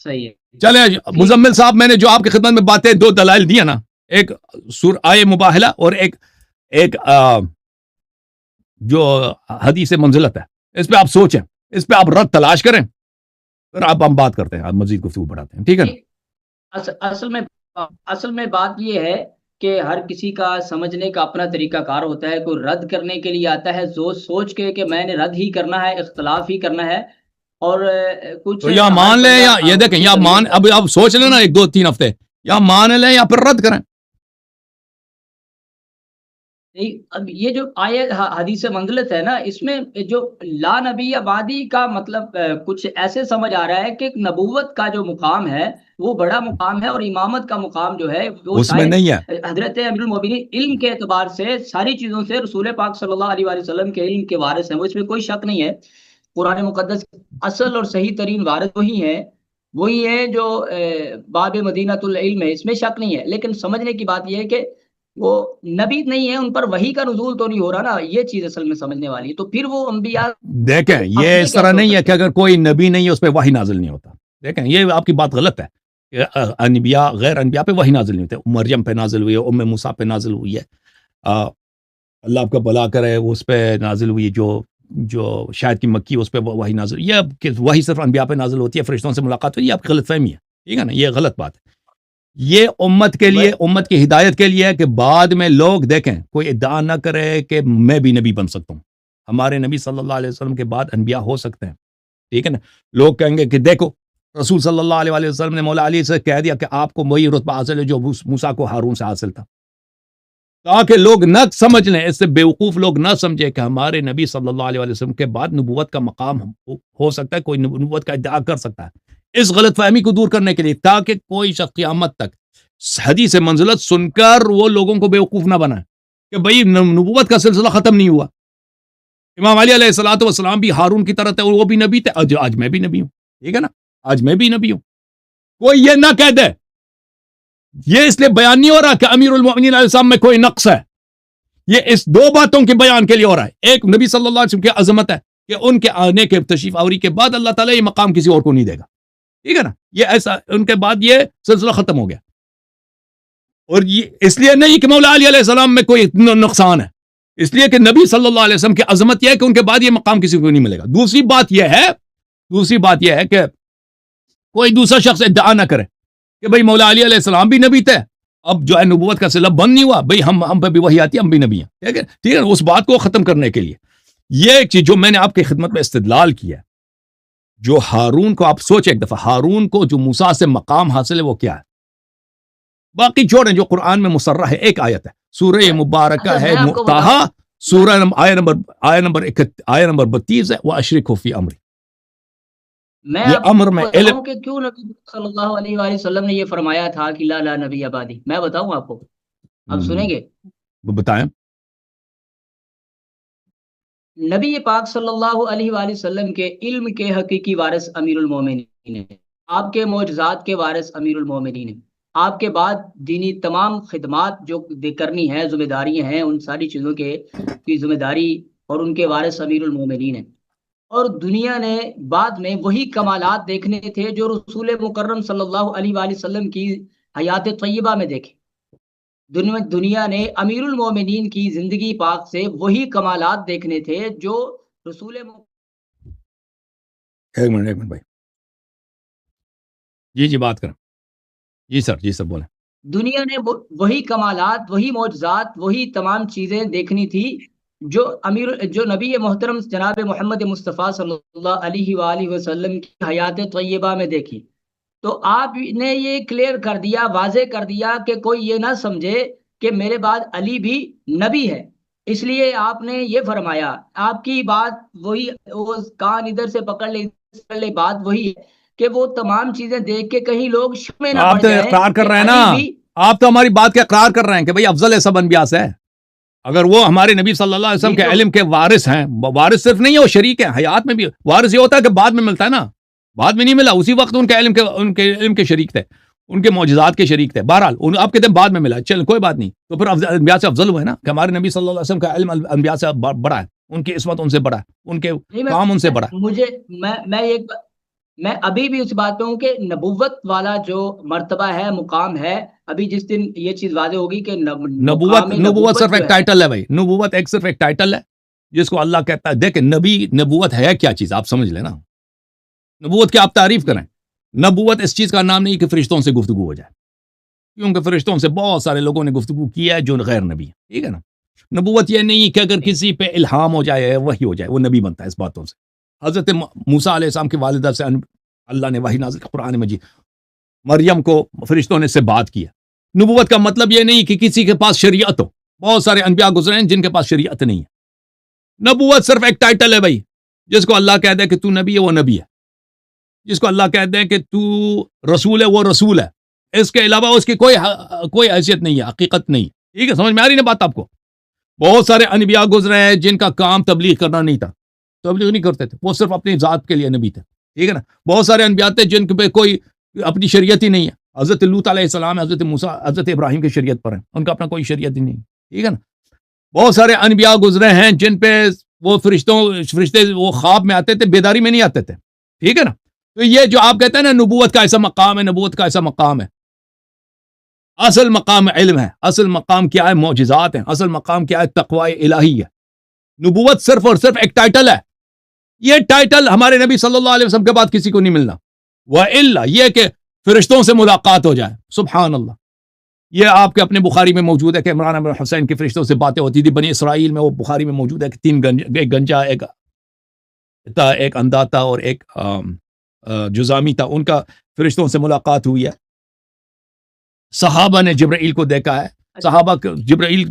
صحیح ہے. چلیں مزمل صاحب، میں نے جو آپ کی خدمت میں باتیں دو دلائل دیا نا، ایک آئے مباہلہ اور ایک جو حدیث منزلت ہے، اس پہ آپ سوچیں، اس پہ آپ رد تلاش کریں، پھر آپ ہم بات کرتے ہیں، آپ مزید گفتگو بڑھاتے ہیں. ٹھیک ہے نا؟ اصل میں بات یہ ہے کہ ہر کسی کا سمجھنے کا اپنا طریقہ کار ہوتا ہے. کوئی رد کرنے کے لیے آتا ہے سوچ کے کہ میں نے رد ہی کرنا ہے، اختلاف ہی کرنا ہے. اور کچھ تو یا مان لیں یا یہ دیکھیں، یا مان، اب آپ سوچ لیں نا 1-2-3 ہفتے، یا مان لیں یا پھر رد کریں. اب یہ جو آیت حدیث منزلت ہے نا، اس میں جو لا نبی بعدی کا مطلب کچھ ایسے سمجھ آ رہا ہے کہ نبوت کا جو مقام ہے وہ بڑا مقام ہے، اور امامت کا مقام جو ہے وہ اس میں شاید نہیں ہے. حضرت امیر المومنین علم کے اعتبار سے ساری چیزوں سے رسول پاک صلی اللہ علیہ وآلہ وسلم کے علم کے وارث ہیں، وہ اس میں کوئی شک نہیں ہے. قرآن مقدس اصل اور صحیح ترین وارث وہی ہیں جو باب مدینۃ العلم ہے، اس میں شک نہیں ہے. لیکن سمجھنے کی بات یہ ہے کہ وہ نبی نہیں ہے، ان پر وحی کا نزول تو نہیں ہو رہا نا، یہ چیز اصل میں سمجھنے والی ہے. تو پھر وہ انبیاء دیکھیں یہ اپنے اس طرح کیسے ہو نہیں ہے سکتے کہ ہیں؟ اگر کوئی نبی نہیں ہے اس پہ وحی نازل نہیں ہوتا. دیکھیں یہ آپ کی بات غلط ہے کہ انبیاء غیر انبیاء پہ وحی نازل نہیں ہوتے. مریم پہ نازل ہوئی ہے، ام موسیٰ پہ نازل ہوئی ہے، اللہ آپ کا بھلا کرے اس پہ نازل ہوئی، جو شاید کی مکی اس پہ وحی نازل. یہ وحی صرف انبیاء پہ نازل ہوتی ہے، فرشتوں سے ملاقات ہوئی، یہ آپ کی غلط فہمی ہے. ٹھیک ہے نا، یہ غلط بات ہے. یہ امت کے لیے، امت کی ہدایت کے لیے ہے کہ بعد میں لوگ دیکھیں کوئی ادعا نہ کرے کہ میں بھی نبی بن سکتا ہوں. ہمارے نبی صلی اللہ علیہ وسلم کے بعد انبیاء ہو سکتے ہیں. ٹھیک ہے نا. لوگ کہیں گے کہ دیکھو رسول صلی اللہ علیہ وسلم نے مولا علی سے کہہ دیا کہ آپ کو وہی رتبہ حاصل ہے جو موسیٰ کو ہارون سے حاصل تھا، تاکہ لوگ نہ سمجھ لیں، اس سے بیوقوف لوگ نہ سمجھے کہ ہمارے نبی صلی اللہ علیہ وسلم کے بعد نبوت کا مقام ہو سکتا ہے، کوئی نبوت کا ادعا کر سکتا ہے. اس غلط فہمی کو دور کرنے کے لیے، تاکہ کوئی شخص قیامت تک حدیث منزلت سن کر وہ لوگوں کو بیوقوف نہ بنائے کہ بھئی نبوت کا سلسلہ ختم نہیں ہوا. امام علی علیہ الصلوۃ والسلام بھی ہارون کی طرح تھے، اور وہ بھی نبی تھے. آج میں بھی نبی ہوں. ٹھیک ہے نا، آج میں بھی نبی ہوں. کوئی یہ نہ کہہ دے، یہ اس لیے بیان نہیں ہو رہا کہ امیر المومنین علیہ السلام میں کوئی نقص ہے. یہ اس دو باتوں کے بیان کے لیے ہو رہا ہے. ایک نبی صلی اللہ علیہ وسلم کی عظمت ہے کہ ان کے آنے کے تشریف آوری کے بعد اللہ تعالیٰ یہ مقام کسی اور کو نہیں دے گا. ٹھیک ہے نا، یہ ایسا ان کے بعد یہ سلسلہ ختم ہو گیا. اور یہ اس لیے نہیں کہ مولا علی علیہ السلام میں کوئی نقصان ہے، اس لیے کہ نبی صلی اللہ علیہ وسلم کی عظمت یہ ہے کہ ان کے بعد یہ مقام کسی کو نہیں ملے گا. دوسری بات یہ ہے کہ کوئی دوسرا شخص ادعا نہ کرے کہ بھئی مولا علی علیہ السلام بھی نبی تھے، اب جو ہے نبوت کا سلسلہ بند نہیں ہوا، بھئی ہم پہ بھی وحی آتی ہے، ہم بھی نبی ہیں. ٹھیک ہے، اس بات کو ختم کرنے کے لیے یہ ایک چیز جو میں نے آپ کی خدمت میں استدلال کیا ہے، جو ہارون کو آپ سوچیں ایک دفعہ، ہارون کو جو موسیٰ سے مقام حاصل ہے وہ کیا ہے؟ باقی چھوڑیں، جو قرآن میں مصرح ہے، ایک آیت ہے، سورہ مبارکہ ہے طٰہٰ، سورہ آیت نمبر 32 ہے، وَأَشْرِكْهُ فِي أَمْرِي. میں یہ امر میں علم بتاؤں کہ کیوں نبی صلی اللہ علیہ وآلہ وسلم نے یہ فرمایا تھا کہ لا نبی آبادی. میں بتاؤں آپ کو، آپ سنیں گے؟ بتائیں. نبی پاک صلی اللہ علیہ وآلہ وسلم کے علم کے حقیقی وارث امیر المومنین ہیں، آپ کے معجزات کے وارث امیر المومنین ہیں. آپ کے بعد دینی تمام خدمات جو کرنی ہے، ذمہ داریاں ہیں، ان ساری چیزوں کی ذمہ داری اور ان کے وارث امیر المومنین ہیں. اور دنیا نے بعد میں وہی کمالات دیکھنے تھے جو رسول مکرم صلی اللہ علیہ وآلہ وسلم کی حیات طیبہ میں دیکھے. دنیا نے امیر المومنین کی زندگی پاک سے وہی کمالات دیکھنے تھے جو رسول ایک منٹ بھائی، جی بات کریں. جی سر بولیں. دنیا نے وہی کمالات، وہی معجزات، وہی تمام چیزیں دیکھنی تھی جو نبی محترم جناب محمد مصطفیٰ صلی اللہ علیہ وآلہ وسلم کی حیات طیبہ میں دیکھی. تو آپ نے یہ کلیئر کر دیا، واضح کر دیا کہ کوئی یہ نہ سمجھے کہ میرے بعد علی بھی نبی ہے. اس لیے آپ نے یہ فرمایا، آپ کی بات وہی، وہ کان ادھر سے پکڑ لے بات وہی ہے کہ وہ تمام چیزیں دیکھ کے کہیں لوگ شک میں نہ آپ پڑ تو جائیں. اقرار کر رہے ہیں نا، آپ تو ہماری بات کا اقرار کر رہے ہیں کہ بھئی افضل ہے سب انبیاء سے. اگر وہ ہمارے نبی صلی اللہ علیہ وسلم کے علم کے وارث ہیں، وارث صرف نہیں ہے، وہ شریک ہیں حیات میں بھی. وارث یہ ہوتا ہے کہ بعد میں ملتا ہے نا، بعد میں نہیں ملا، اسی وقت ان کے علم کے شریک تھے، ان کے معجزات کے شریک تھے. بہرحال آپ کہتے ہیں بعد میں ملا، چل کوئی بات نہیں. تو پھر انبیاء سے افضل ہوئے نا، کہ ہمارے نبی صلی اللہ علیہ وسلم کا علم انبیاء سے بڑا ہے، ان کی عصمت ان سے بڑا ہے، ان کے کام ان سے بڑا ہے. میں ابھی بھی اس بات پہ ہوں کہ نبوت والا جو مرتبہ ہے، مقام ہے، ابھی جس دن یہ چیز واضح ہوگی کہ نبوت صرف ایک ٹائٹل ہے بھائی. نبوت صرف ایک ٹائٹل ہے جس کو اللہ کہتا ہے. دیکھیں نبوت ہے کیا چیز، آپ سمجھ لیں نا. نبوت کی آپ تعریف کریں. نبوت اس چیز کا نام نہیں کہ فرشتوں سے گفتگو ہو جائے، کیونکہ فرشتوں سے بہت سارے لوگوں نے گفتگو کیا ہے جو غیر نبی ہے. ٹھیک ہے نا. نبوت یہ نہیں کہ اگر کسی پہ الہام ہو جائے، وحی ہو جائے، وہ نبی بنتا ہے اس باتوں سے. حضرت موسیٰ علیہ السلام کی والدہ سے اللہ نے وحی نازل قرآن مجید. مریم کو فرشتوں نے سے بات کیا. نبوت کا مطلب یہ نہیں کہ کسی کے پاس شریعت ہو. بہت سارے انبیاء گزرے ہیں جن کے پاس شریعت نہیں ہے. نبوت صرف ایک ٹائٹل ہے بھائی، جس کو اللہ کہہ دے کہ تو نبی ہے، وہ نبی ہے. جس کو اللہ کہتے ہیں کہ تو رسول ہے، وہ رسول ہے، اس کے علاوہ اس کی کوئی حیثیت نہیں ہے، حقیقت نہیں. ٹھیک ہے، سمجھ میں آ رہی نا بات آپ کو؟ بہت سارے انبیاء گزرے ہیں جن کا کام تبلیغ کرنا نہیں تھا، تبلیغ نہیں کرتے تھے، وہ صرف اپنی ذات کے لیے نبی تھے. ٹھیک ہے نا. بہت سارے انبیاء تھے جن پہ کوئی اپنی شریعت ہی نہیں ہے. حضرت لوط علیہ السلام، حضرت موسیٰ، حضرت ابراہیم کی شریعت پر ہیں، ان کا اپنا کوئی شریعت ہی نہیں. ٹھیک ہے نا. بہت سارے انبیاء گزرے ہیں جن پہ وہ فرشتے وہ خواب میں آتے تھے، بیداری میں نہیں آتے تھے. ٹھیک ہے نا. تو یہ جو آپ کہتے ہیں نا نبوت کا ایسا مقام ہے، نبوت کا ایسا مقام ہے، اصل مقام علم ہے. اصل مقام کیا ہے؟ معجزات ہیں. اصل مقام کیا ہے؟ تقوی الہی ہے. نبوت صرف اور صرف ایک ٹائٹل ہے. یہ ٹائٹل ہمارے نبی صلی اللہ علیہ وسلم کے بعد کسی کو نہیں ملنا. وَإِلَّا یہ کہ فرشتوں سے ملاقات ہو جائے. سبحان اللہ. یہ آپ کے اپنے بخاری میں موجود ہے کہ عمران بن حسین کی فرشتوں سے باتیں ہوتی تھی. بنی اسرائیل میں وہ بخاری میں موجود ہے کہ ایک گنجا، ایک اندھا تھا اور ایک جزامی تھا، ان کا فرشتوں سے ملاقات ہوئی ہے. صحابہ نے جبرائیل کو دیکھا ہے. صحابہ جبرائیل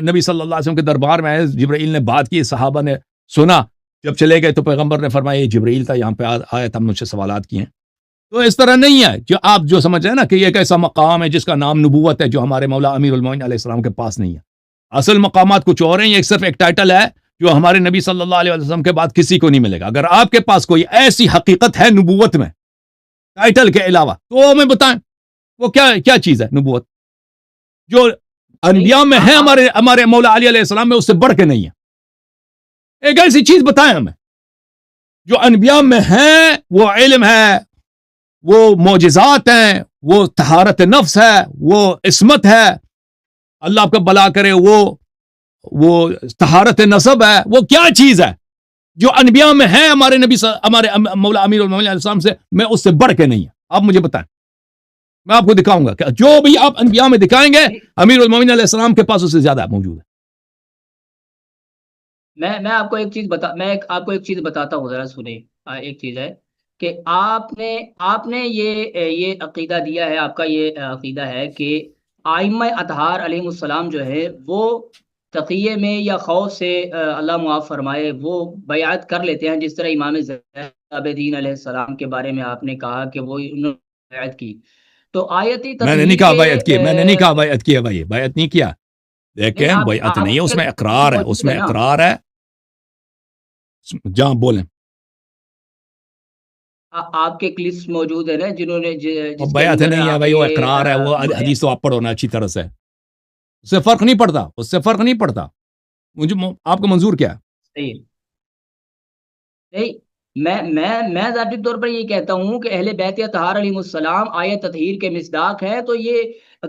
نبی صلی اللہ علیہ وسلم کے دربار میں آئے، جبرائیل نے بات کی، صحابہ نے سنا. جب چلے گئے تو پیغمبر نے فرمایا یہ جبرائیل تھا، یہاں پہ آیا تھا، مجھ سے سوالات کیے ہیں. تو اس طرح نہیں ہے جو آپ جو سمجھ رہے ہیں نا کہ یہ ایک ایسا مقام ہے جس کا نام نبوت ہے، جو ہمارے مولا امیر المومنین علیہ السلام کے پاس نہیں ہے. اصل مقامات کچھ اور ہیں. یہ صرف ایک ٹائٹل ہے جو ہمارے نبی صلی اللہ علیہ وسلم کے بعد کسی کو نہیں ملے گا. اگر آپ کے پاس کوئی ایسی حقیقت ہے نبوت میں ٹائٹل کے علاوہ تو ہمیں بتائیں وہ کیا چیز ہے نبوت جو انبیاء میں ہے، ہمارے مولا علی علیہ السلام میں اس سے بڑھ کے نہیں ہے. ایک ایسی چیز بتائیں ہمیں جو انبیاء میں ہے. وہ علم ہے، وہ معجزات ہیں، وہ طہارت نفس ہے، وہ عصمت ہے، اللہ آپ کا بلا کرے، وہ طہارت نسب ہے. وہ کیا چیز ہے جو انبیاء میں ہے ہمارے مولا امیر المومنین علیہ السلام سے میں اس سے بڑھ کے نہیں ہے؟ آپ مجھے بتائیں، میں آپ کو دکھاؤں گا کہ جو بھی آپ انبیاء میں دکھائیں گے امیر المومنین علیہ السلام کے پاس اس سے زیادہ موجود ہے. میں آپ کو ایک چیز بتاتا ہوں، ذرا سنیں. ایک چیز ہے کہ آپ نے یہ عقیدہ دیا ہے، آپ کا یہ عقیدہ ہے کہ ائمہ اطہار علیہ السلام جو ہے وہ تقیے میں یا خوف سے اللہ معاف فرمائے وہ بیعت کر لیتے ہیں، جس طرح امام زین العابدین علیہ السلام کے بارے میں آپ نے کہا کہ وہ انہوں نے بیعت کی. تو آیتی میں نے نہیں کہا بیعت کی، میں نے نہیں کہا کے بیعت کی ہے بھائی، بیعت نہیں کیا. دیکھیں نہیں، بیعت نہیں ہے، اس میں آپ اقرار ہے، اس موجود میں ہے نا. اقرار ہے. جہاں بولیں آپ کے کلپس موجود ہیں نا جنہوں نے وہ جس کے بیعت اندر نہیں ہے آپ بھائی، وہ یہ اقرار ہے. وہ ہے. حدیث تو آپ پڑھو نا اچھی طرح سے، اس سے فرق نہیں پڑتا، اس سے فرق نہیں پڑتا. مجھے آپ کا منظور کیا ہے؟ صحیح صحیح. میں ذاتی طور پر یہ کہتا ہوں کہ اہل بیت اطہار علیہ السلام آیت تطہیر کے مصداق ہے. تو یہ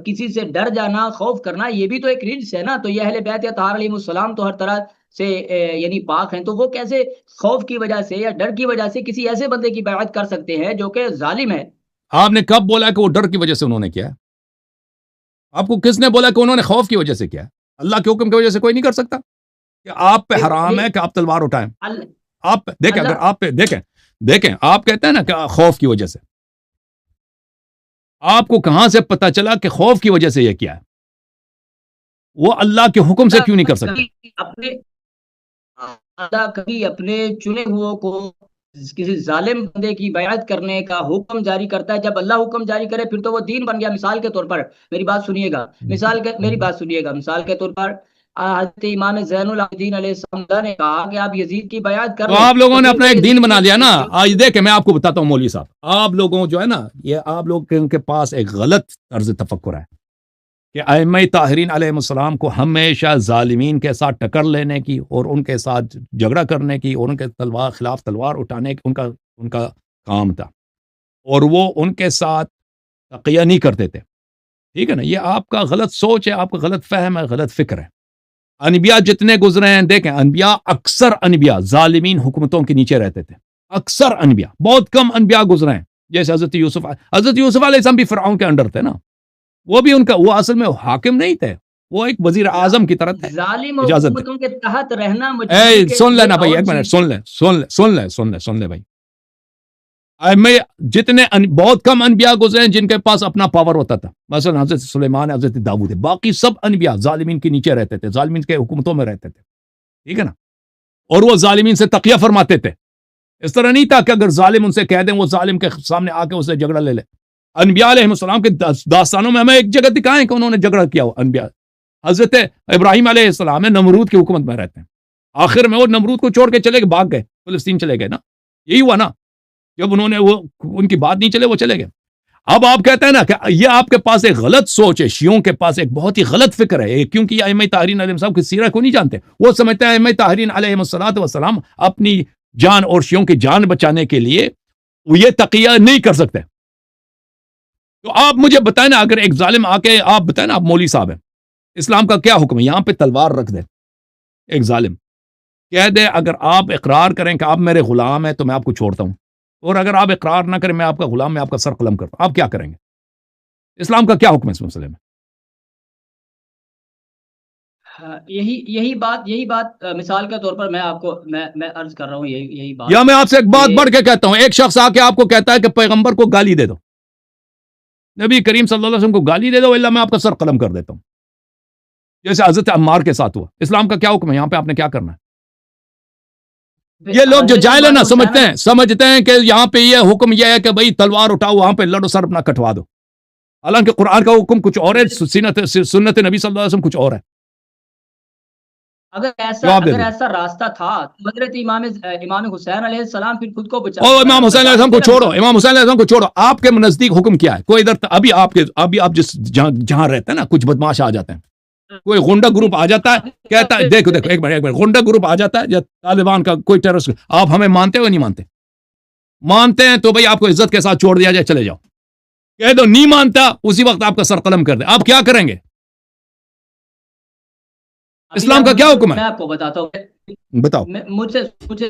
کسی سے ڈر جانا، خوف کرنا، یہ بھی تو ایک رجس ہے نا. تو یہ اہل بیت اطہار علیہ السلام تو ہر طرح سے یعنی پاک ہیں. تو وہ کیسے خوف کی وجہ سے یا ڈر کی وجہ سے کسی ایسے بندے کی بیعت کر سکتے ہیں جو کہ ظالم ہے؟ آپ نے کب بولا کہ وہ ڈر کی وجہ سے انہوں نے کیا ہے؟ آپ کو کس نے بولا کہ انہوں نے خوف کی وجہ سے کیا ہے؟ اللہ کے حکم کی وجہ سے کوئی نہیں کر سکتا کہ آپ پہ حرام ہے کہ آپ تلوار اٹھائیں. آپ دیکھیں، اگر آپ پہ دیکھیں آپ کہتے ہیں نا کہ خوف کی وجہ سے، آپ کو کہاں سے پتا چلا کہ خوف کی وجہ سے یہ کیا ہے؟ وہ اللہ کے حکم سے کیوں نہیں کر سکتے؟ اللہ کبھی اپنے چنے ہوئے کو کسی ظالم بندے کی بیعت کرنے کا حکم جاری کرتا ہے. جب اللہ حکم جاری کرے پھر تو وہ دین بن گیا. مثال کے طور پر میری بات سنیے گا، مثال کے طور پر حضرت امام زین العابدین علیہ السلام نے کہا کہ آپ یزید کی بیعت کر تو لیں، آپ لوگوں نے پھر اپنا تو ایک دین یزید بنا کی لیا نا. آج دیکھیں میں آپ کو بتاتا ہوں مولوی صاحب، آپ لوگوں جو ہے نا، یہ آپ لوگ کے پاس ایک غلط طرز تفکر ہے کہ ائمہ طاہرین علیہ السلام کو ہمیشہ ظالمین کے ساتھ ٹکر لینے کی اور ان کے ساتھ جھگڑا کرنے کی اور ان کے خلاف تلوار اٹھانے کی ان کا کام تھا، اور وہ ان کے ساتھ تقیہ نہیں کرتے تھے. ٹھیک ہے نا. یہ آپ کا غلط سوچ ہے، آپ کا غلط فہم ہے، غلط فکر ہے. انبیاء جتنے گزرے ہیں، دیکھیں اکثر انبیاء ظالمین حکومتوں کے نیچے رہتے تھے. اکثر انبیاء، بہت کم انبیاء گزرے ہیں. جیسے حضرت یوسف علیہ السلام بھی فرعون کے انڈر تھے نا. وہ بھی وہ اصل میں حاکم نہیں تھے، وہ ایک وزیر اعظم کی طرح تھے. ظالم اجازت دیں، حکومتوں کے تحت رہنا مجبوری کے سن لیے لینا بھائی، اور ایک منٹ چیز. سن لے بھائی. میں جتنے بہت کم انبیاء گزرے ہیں جن کے پاس اپنا پاور ہوتا تھا. مثلا حضرت سلیمان، حضرت داؤد ہے. باقی سب انبیاء ظالمین کے نیچے رہتے تھے، ظالمین کے حکومتوں میں رہتے تھے. ٹھیک ہے نا. اور وہ ظالمین سے تقیہ فرماتے تھے. اس طرح نہیں تھا کہ اگر ظالم ان سے کہہ دیں وہ ظالم کے سامنے آ کے اسے جھگڑا لے لے. انبیاء علیہ السلام کے داستانوں میں ہمیں ایک جگہ دکھائیں کہ انہوں نے جھگڑا کیا ہو. انبیاء حضرت ابراہیم علیہ السلام نمرود کی حکومت میں رہتے ہیں, آخر میں وہ نمرود کو چھوڑ کے چلے گئے, بھاگ گئے, فلسطین چلے گئے نا. یہی ہوا نا, جب انہوں نے وہ ان کی بات نہیں چلے وہ چلے گئے. اب آپ کہتے ہیں نا کہ یہ آپ کے پاس ایک غلط سوچ ہے, شیعوں کے پاس ایک بہت ہی غلط فکر ہے, کیونکہ یہ ائمہ طاہرین علیہ السلام کی سیرت کو نہیں جانتے. وہ سمجھتے ہیں ائمہ طاہرین علیہ السلام اپنی جان اور شیعوں کی جان بچانے کے لیے وہ یہ تقیہ نہیں کر سکتے. تو آپ مجھے بتائیں نا, اگر ایک ظالم آ کے آپ بتائیں نا, آپ مولوی صاحب ہیں, اسلام کا کیا حکم ہے؟ یہاں پہ تلوار رکھ دے ایک ظالم, کہہ دے اگر آپ اقرار کریں کہ آپ میرے غلام ہیں تو میں آپ کو چھوڑتا ہوں, اور اگر آپ اقرار نہ کریں میں آپ کا غلام, میں آپ کا سر قلم کرتا ہوں, آپ کیا کریں گے؟ اسلام کا کیا حکم ہے اس مسئلے میں؟ یہی بات مثال کے طور پر میں آپ کو میں عرض کر رہا ہوں یہی بات. یا میں آپ سے ایک بات بڑھ کے کہتا ہوں, ایک شخص آ کے آپ کو کہتا ہے کہ پیغمبر کو گالی دے دو, نبی کریم صلی اللہ علیہ وسلم کو گالی دے دو, اللہ میں آپ کا سر قلم کر دیتا ہوں, جیسے حضرت عمار کے ساتھ ہوا. اسلام کا کیا حکم ہے؟ یہاں پہ آپ نے کیا کرنا ہے؟ یہ لوگ جو جاہل ہیں نا سمجھتے ہیں کہ یہاں پہ یہ حکم یہ ہے کہ بھئی تلوار اٹھاؤ, وہاں پہ لڑو, سر اپنا کٹوا دو. حالانکہ قرآن کا حکم کچھ اور ہے, سنت نبی صلی اللہ علیہ وسلم کچھ اور ہے. اگر ایسا راستہ تھا تو حضرت امام حسین علیہ السلام پھر خود کو بچا. امام حسین علیہ السلام کو چھوڑو, امام حسین علیہ السلام کو چھوڑو, آپ کے نزدیک حکم کیا ہے؟ کوئی ادھر ابھی آپ جس جہاں رہتے ہیں نا, کچھ بدماش آ جاتے ہیں, کوئی غنڈہ گروپ آ جاتا ہے, کہتا ہے دیکھو ایک منٹ, غنڈہ گروپ آ جاتا ہے یا طالبان کا کوئی ٹیررسٹ, آپ ہمیں مانتے ہو نہیں مانتے؟ مانتے ہیں تو بھئی آپ کو عزت کے ساتھ چھوڑ دیا جائے, چلے جاؤ. کہہ دو نہیں مانتا, اسی وقت آپ کا سر قلم کر دے, آپ کیا کریں گے؟ اسلام کا کیا حکم ہے؟ میں آپ کو بتاتا ہوں, بتاؤ. مجھ سے پوچھے,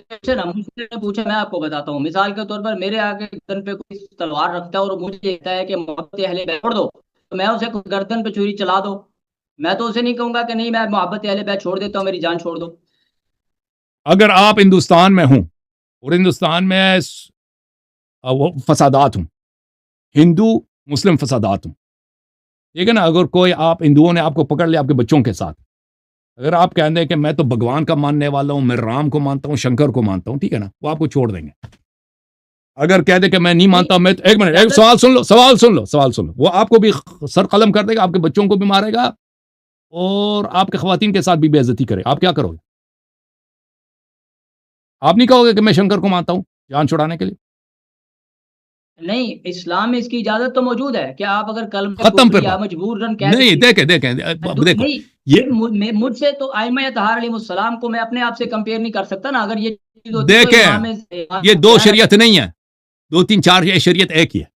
میں آپ کو بتاتا ہوں. مثال کے طور پر میرے آگے گردن پہ کوئی تلوار رکھتا ہے اور مجھے کہتا ہے کہ محبت اہل بیت چھوڑ دو, تو میں اسے گردن پہ چھری چلا دو, میں تو اسے نہیں کہوں گا کہ نہیں میں محبت اہل بیت چھوڑ دیتا ہوں, میری جان چھوڑ دو. اگر آپ ہندوستان میں ہوں اور ہندوستان میں فسادات ہوں, ہندو مسلم فسادات ہوں, ٹھیک ہے نا, اگر کوئی آپ ہندوؤں نے آپ کو پکڑ لیا آپ کے بچوں کے ساتھ, اگر آپ کہیں دیں کہ میں تو بھگوان کا ماننے والا ہوں, میں رام کو مانتا ہوں, شنکر کو مانتا ہوں, ٹھیک ہے نا, وہ آپ کو چھوڑ دیں گے. اگر کہہ دے کہ میں نہیں مانتا, میں ایک منٹ, ایک سوال سن لو, وہ آپ کو بھی سر قلم کر دے گا, آپ کے بچوں کو بھی مارے گا, اور آپ کے خواتین کے ساتھ بھی بے عزتی کرے. آپ کیا کرو گے؟ آپ نہیں کہو گے کہ میں شنکر کو مانتا ہوں جان چھڑانے کے لیے؟ نہیں, اسلام میں اس کی اجازت تو موجود ہے کہ آپ اگر کلمہ ختم کفر پھر یا مجبور رن کہہ نہیں, دیکھیں دیکھو یہ مجھ سے تو ائمہ اطہار علیہ السلام کو میں اپنے آپ سے کمپیئر نہیں کر سکتا نا. اگر یہ چیز ہوتی تو دیکھیں, یہ دو شریعت نہیں ہے, 2 3 4 شریعت ایک ہی ہے.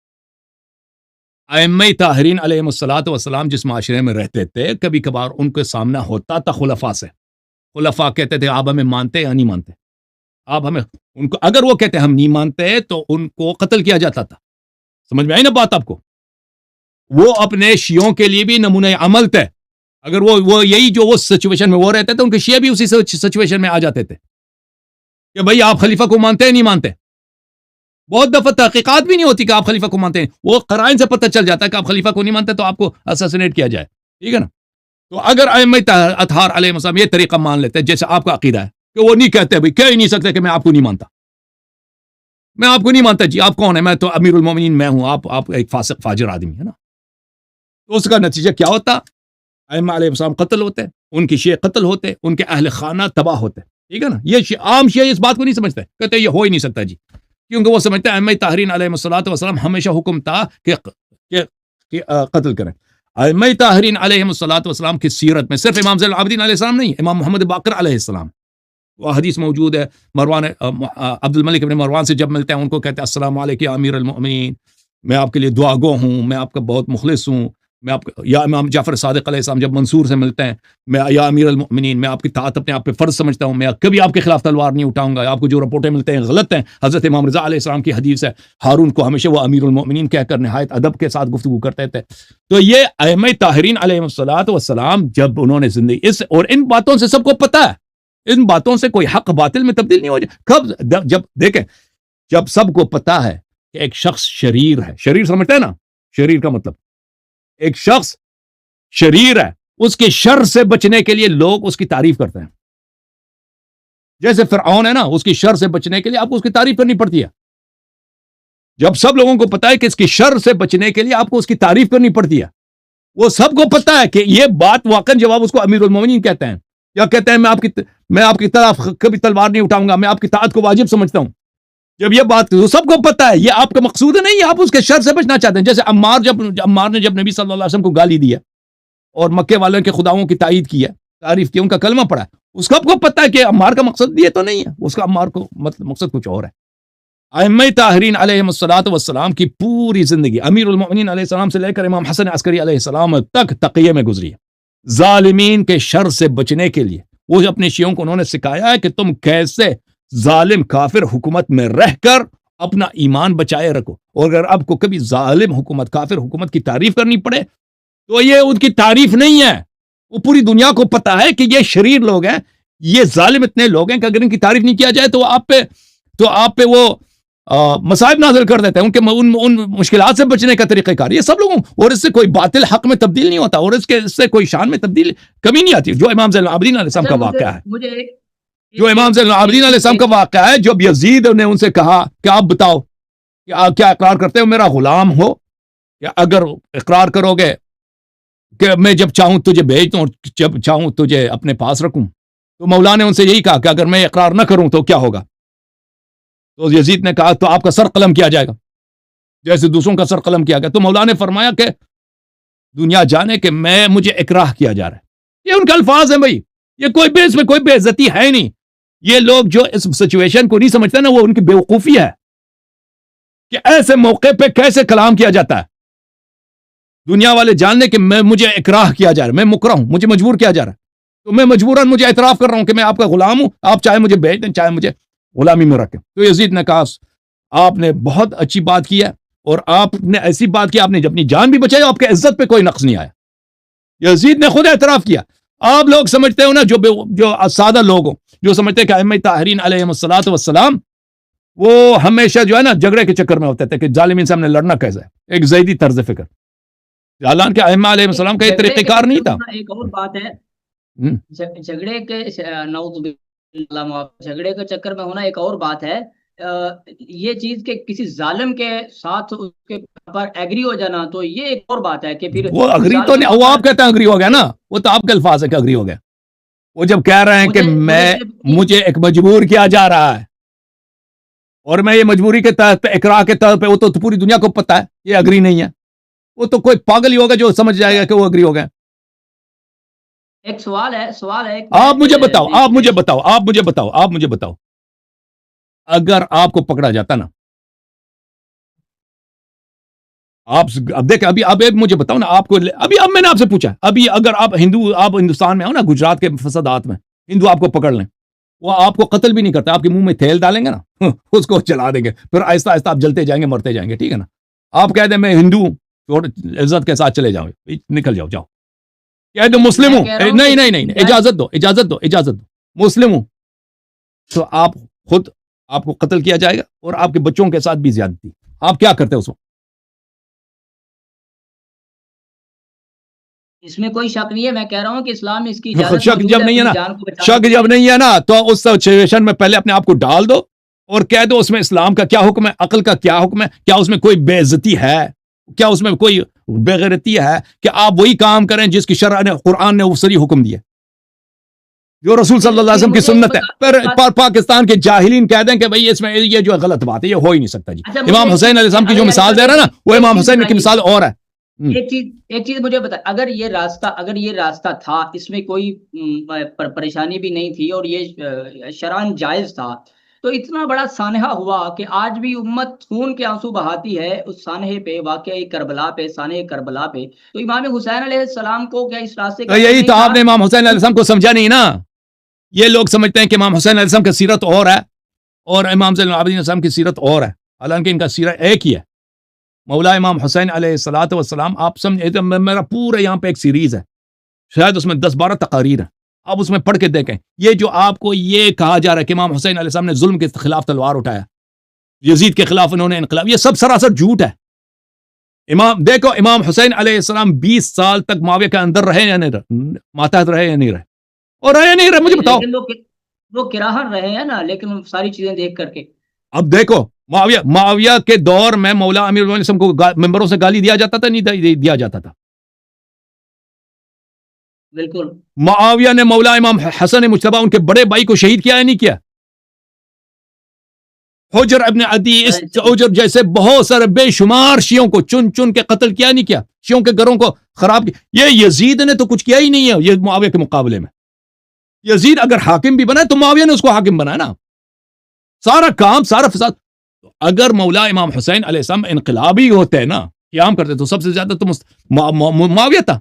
ائمہ طاہرین علیہ السلام جس معاشرے میں رہتے تھے, کبھی کبھار ان کے سامنا ہوتا تھا خلفاء سے. خلفاء کہتے تھے آپ ہمیں مانتے یا نہیں مانتے, آپ ہمیں, ان کو اگر وہ کہتے ہم نہیں مانتے تو ان کو قتل کیا جاتا تھا. سمجھ میں آئی نا بات آپ کو؟ وہ اپنے شیعوں کے لیے بھی نمونہ عمل تھے. اگر وہ یہی جو وہ سچویشن میں وہ رہتے تھے, ان کے شیعہ بھی اسی سچویشن میں آ جاتے تھے کہ بھئی آپ خلیفہ کو مانتے ہیں نہیں مانتے. بہت دفعہ تحقیقات بھی نہیں ہوتی کہ آپ خلیفہ کو مانتے ہیں, وہ قرائن سے پتہ چل جاتا ہے کہ آپ خلیفہ کو نہیں مانتے تو آپ کو اساسینیٹ کیا جائے, ٹھیک ہے نا. تو اگر ائمہ اطہار علیہ السلام یہ طریقہ مان لیتے ہیں جیسے آپ کا عقیدہ ہے کہ وہ نہیں کہتے, بھئی کہہ ہی نہیں سکتے کہ میں آپ کو نہیں مانتا, میں آپ کو نہیں مانتا, جی آپ کون ہیں, میں تو امیر المومنین میں ہوں, آپ ایک فاسق فاجر آدمی ہے نا. تو اس کا نتیجہ کیا ہوتا؟ ائمہ علیہ السلام قتل ہوتے, ان کی شیعہ قتل ہوتے, ان کے اہل خانہ تباہ ہوتے, ٹھیک ہے نا. یہ عام شیعہ اس بات کو نہیں سمجھتے, کہتے یہ ہو ہی نہیں سکتا جی, کیونکہ وہ سمجھتے ہیں ائمہ طاہرین علیہ السلام ہمیشہ حکم تھا کہ قتل کریں. ائمہ طاہرین علیہ السلام کی سیرت میں صرف امام زین العابدین علیہ السلام نہیں, امام محمد باقر علیہ السلام, وہ حدیث موجود ہے, مروان عبد الملک ابن مروان سے جب ملتے ہیں ان کو کہتے ہیں السلام علیکم یا امیر المؤمنین, میں آپ کے لیے دعا گو ہوں, میں آپ کا بہت مخلص ہوں, میں آپ یا امام جعفر صادق علیہ السلام جب منصور سے ملتے ہیں, میں یا امیر المؤمنین, میں آپ کی طاعت اپنے آپ پہ فرض سمجھتا ہوں, میں کبھی آپ کے خلاف تلوار نہیں اٹھاؤں گا, آپ کو جو رپورٹیں ملتے ہیں غلط ہیں. حضرت امام رضا علیہ السلام کی حدیث ہے, ہارون کو ہمیشہ وہ امیر المؤمنین کہہ کر نہایت ادب کے ساتھ گفتگو کرتے تھے. تو یہ ائمہ طاہرین علیہ السلام جب انہوں نے زندگی اس, اور ان باتوں سے سب کو پتہ ہے, ان باتوں سے کوئی حق باطل میں تبدیل نہیں ہو جائے. کب جب دیکھیں, جب سب کو پتہ ہے کہ ایک شخص شریر ہے, شریر سمجھتے ہیں نا, شریر کا مطلب ایک شخص شریر ہے, اس کے شر سے بچنے کے لیے لوگ اس کی تعریف کرتے ہیں. جیسے فرعون ہے نا، اس کی شر سے بچنے کے لیے آپ کو اس کی تعریف کرنی پڑتی ہے. جب سب لوگوں کو پتا ہے کہ اس کی شر سے بچنے کے لیے آپ کو اس کی تعریف کرنی پڑتی ہے، وہ سب کو پتا ہے کہ یہ بات واقعا جب آپ اس کو امیر المومنین کہتے ہیں یا کہتے ہیں میں آپ کی طرف کبھی تلوار نہیں اٹھاؤں گا، میں آپ کی طاعت کو واجب سمجھتا ہوں، جب یہ بات تو سب کو پتا ہے یہ آپ کا مقصود نہیں ہے، آپ اس کے شر سے بچنا چاہتے ہیں. جیسے عمار نے جب نبی صلی اللہ علیہ وسلم کو گالی دی ہے اور مکے والوں کے خداؤں کی تائید کی ہے، تعریف کی، ان کا کلمہ پڑھا ہے، اس کو پتا ہے کہ عمار کا مقصد یہ تو نہیں ہے، اس کا عمار کو مقصد کچھ اور ہے. ائمہ طاہرین علیہم الصلوۃ والسلام کی پوری زندگی امیر المؤمنین علیہ السلام سے لے کر امام حسن عسکری علیہ السلام تک تقیہ میں گزری ہے. ظالمین کے شر سے بچنے کے لیے وہ اپنے شیعوں کو انہوں نے سکھایا ہے کہ تم کیسے ظالم کافر حکومت میں رہ کر اپنا ایمان بچائے رکھو، اور اگر آپ کو کبھی ظالم حکومت کافر حکومت کی تعریف کرنی پڑے تو یہ ان کی تعریف نہیں ہے، وہ پوری دنیا کو پتا ہے کہ یہ شریر لوگ ہیں، یہ ظالم اتنے لوگ ہیں کہ اگر ان کی تعریف نہیں کیا جائے تو آپ پہ وہ مصائب نازل کر دیتے ہیں، ان مشکلات سے بچنے کا طریقہ کار یہ سب لوگوں، اور اس سے کوئی باطل حق میں تبدیل نہیں ہوتا، اور اس سے کوئی شان میں تبدیل کمی نہیں آتی. جو امام زین العابدین علیہ السلام کا واقعہ ہے، جو امام زین العابدین علیہ السلام کا واقعہ ہے، جب یزید نے ان سے کہا کہ آپ بتاؤ کہ آپ کیا اقرار کرتے ہو میرا غلام ہو، یا اگر اقرار کرو گے کہ میں جب چاہوں تجھے بھیج دوں اور جب چاہوں تجھے اپنے پاس رکھوں، تو مولا نے ان سے یہی کہا کہ اگر میں اقرار نہ کروں تو کیا ہوگا؟ تو یزید نے کہا تو آپ کا سر قلم کیا جائے گا جیسے دوسروں کا سر قلم کیا گیا. تو مولا نے فرمایا کہ دنیا جانے کہ مجھے اکراہ کیا جا رہا ہے. یہ ان کے الفاظ ہیں بھائی، یہ اس میں کوئی بے عزتی ہے نہیں. یہ لوگ جو اس سچویشن کو نہیں سمجھتے نا، وہ ان کی بیوقوفی ہے کہ ایسے موقع پہ کیسے کلام کیا جاتا ہے. دنیا والے جاننے کہ مجھے اکراہ کیا جا رہا ہے، میں مکرہ ہوں، مجھے مجبور کیا جا رہا ہے، تو میں مجبوراً مجھے اعتراف کر رہا ہوں کہ میں آپ کا غلام ہوں، آپ چاہے مجھے بھیج دیں چاہے مجھے غلامی میں رکھیں. تو یزید نے کہا آپ نے بہت اچھی بات کی ہے، اور آپ نے ایسی بات کی، آپ نے اپنی جان بھی بچائی، آپ کے عزت پہ کوئی نقص نہیں آیا. یزید نے خود اعتراف کیا. آپ لوگ سمجھتے ہو نا، جو سادہ لوگ ہوں، جو سمجھتے ہیں کہ ائمہ طاہرین علیہم الصلوۃ والسلام وہ ہمیشہ جو ہے نا جھگڑے کے چکر میں ہوتے تھے کہ ظالمین سے ہم نے لڑنا کیسا ہے، ایک زیدی طرز فکر. حالانکہ ائمہ علیہ السلام کا یہ طریقہ کار نہیں تھا. ایک اور بات ہے، جھگڑے کے نعوذ باللہ معاف، جھگڑے کے چکر میں ہونا ایک اور بات ہے. یہ چیز کہ کسی ظالم کے ساتھ اس کے پر ایگری ہو جانا، تو یہ ایک اور بات ہے کہ پھر وہ اگری تو نہیں، وہ آپ کہتے ہیں اگری ہو گیا نا، وہ تو آپ کے الفاظ ہے کہ اگری ہو گیا. وہ جب کہہ رہے ہیں کہ مجھے ایک مجبور کیا جا رہا ہے، اور میں یہ مجبوری کے تحت پہ، اقرار کے تحت پہ، وہ تو پوری دنیا کو پتا ہے یہ اگری نہیں ہے. وہ تو کوئی پاگل ہی ہوگا جو سمجھ جائے گا کہ وہ اگری ہو گئے. ایک سوال ہے آپ مجھے بتاؤ اگر آپ کو پکڑا جاتا نا، آپ اب دیکھیں، اب مجھے بتاؤ نا، آپ کو اب میں نے آپ سے پوچھا، ابھی اگر آپ ہندوستان میں ہو نا، گجرات کے فسادات میں ہندو آپ کو پکڑ لیں، وہ آپ کو قتل بھی نہیں کرتے، آپ کے منہ میں تیل ڈالیں گے نا، اس کو چلا دیں گے، پھر آہستہ آہستہ آپ جلتے جائیں گے، مرتے جائیں گے، ٹھیک ہے نا. آپ کہہ دیں میں ہندو عزت کے ساتھ چلے جاؤ، نکل جاؤ کہہ دو مسلم ہوں، نہیں، اجازت دو مسلم ہوں، تو آپ کو قتل کیا جائے گا، اور آپ کے بچوں کے ساتھ بھی زیادتی. آپ کیا کرتے اس وقت؟ اس میں کوئی شک نہیں ہے، میں کہہ رہا ہوں کہ اسلام میں اس کی شک جب نہیں ہے نا تو اس سچویشن میں پہلے اپنے آپ کو ڈال دو اور کہہ دو اس میں اسلام کا کیا حکم ہے، عقل کا کیا حکم ہے، کیا اس میں کوئی بے عزتی ہے، کیا اس میں کوئی بے غیرتی ہے کہ آپ وہی کام کریں جس کی شرع نے، قرآن نے وہ صریح حکم دیا، جو رسول صلی اللہ علیہ وسلم کی سنت ہے. پھر پاکستان کے جاہلین کہہ دیں کہ بھئی اس میں یہ جو غلط بات ہے، یہ ہو ہی نہیں سکتا جی. امام حسین علیہ السلام کی جو مثال دے رہا ہے نا، وہ امام حسین کی مثال اور ہے. ایک چیز مجھے بتا، اگر یہ راستہ تھا، اس میں کوئی پریشانی بھی نہیں تھی، اور یہ شرعاً جائز تھا، تو اتنا بڑا سانحہ ہوا کہ آج بھی امت خون کے آنسو بہاتی ہے اس سانحے پہ، واقعہ کربلا پہ، سانحہ کربلا پہ. تو امام حسین علیہ السلام کو کیا اس راستے کا یہی تو آپ نے امام حسین علیہ السلام کو سمجھا نہیں نا. یہ لوگ سمجھتے ہیں کہ امام حسین علیہ السلام کی سیرت اور ہے اور امام زین العابدین علیہ السلام کی سیرت اور ہے، حالانکہ ان کا سیرت ایک ہی ہے. مولا امام حسین علیہ الصلوۃ والسلام، آپ سمجھے، میرا پورا یہاں پہ ایک سیریز ہے، شاید اس میں 10-12 تقاریر ہیں، آپ اس میں پڑھ کے دیکھیں. یہ جو آپ کو یہ کہا جا رہا ہے کہ امام حسین علیہ السلام نے ظلم کے خلاف تلوار اٹھایا، یزید کے خلاف انہوں نے انقلاب، یہ سب سراسر جھوٹ ہے. دیکھو امام حسین علیہ السلام 20 سال تک معاویہ کے اندر رہے یا نہیں رہے، ماتحت رہے یا نہیں رہے، اور رہے یا نہیں رہے، مجھے بتاؤ. وہ کراہن رہے ہیں نا، لیکن ساری چیزیں دیکھ کر کے اب دیکھو معاویہ کے دور میں مولا امیر المومنین کو ممبروں سے گالی دیا جاتا تھا، نہیں دیا جاتا تھا؟ بالکل معاویہ نے مولا امام حسن مجتبی ان کے بڑے بھائی کو شہید کیا ہے نہیں کیا؟ حجر ابن عدی، اس حجر جیسے بہت سارے بے شمار شیعوں کو چن چن کے قتل کیا نہیں کیا؟ شیعوں کے گھروں کو خراب کیا۔ یہ یزید نے تو کچھ کیا ہی نہیں ہے یہ معاویہ کے مقابلے میں۔ یزید اگر حاکم بھی بنا تو معاویہ نے اس کو حاکم بنایا نا، سارا کام سارا فساد۔ اگر مولا امام حسین علیہ السلام انقلابی ہوتے نا، قیام کرتے، تو سب سے زیادہ تو معاویہ تھا۔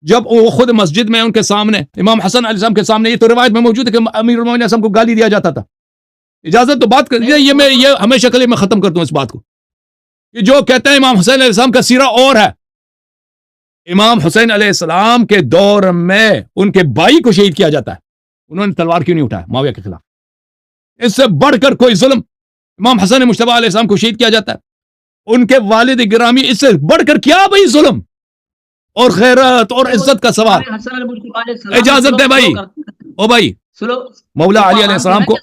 جب وہ خود مسجد میں ان کے سامنے امام حسن علیہ السلام کے سامنے، یہ تو روایت میں موجود ہے کہ امیر المومنین علیہ السلام کو گالی دیا جاتا تھا۔ اجازت تو بات کر یہ ہمیشہ کے لیے میں ختم کر دوں اس بات کو، کہ جو کہتے ہیں امام حسین علیہ السلام کا سیرہ اور ہے، امام حسین علیہ السلام کے دور میں ان کے بھائی کو شہید کیا جاتا ہے، انہوں نے تلوار کیوں نہیں اٹھایا معاویہ کے خلاف؟ اس سے بڑھ کر کوئی ظلم؟ امام حسن مجتبی علیہ السلام کو شہید کیا جاتا ہے، ان کے والد گرامی، اس سے بڑھ کر کیا بھائی ظلم اور غیرت اور عزت کا سوال؟ اجازت دے بھائی، او بھائی، مولا علی علیہ السلام کو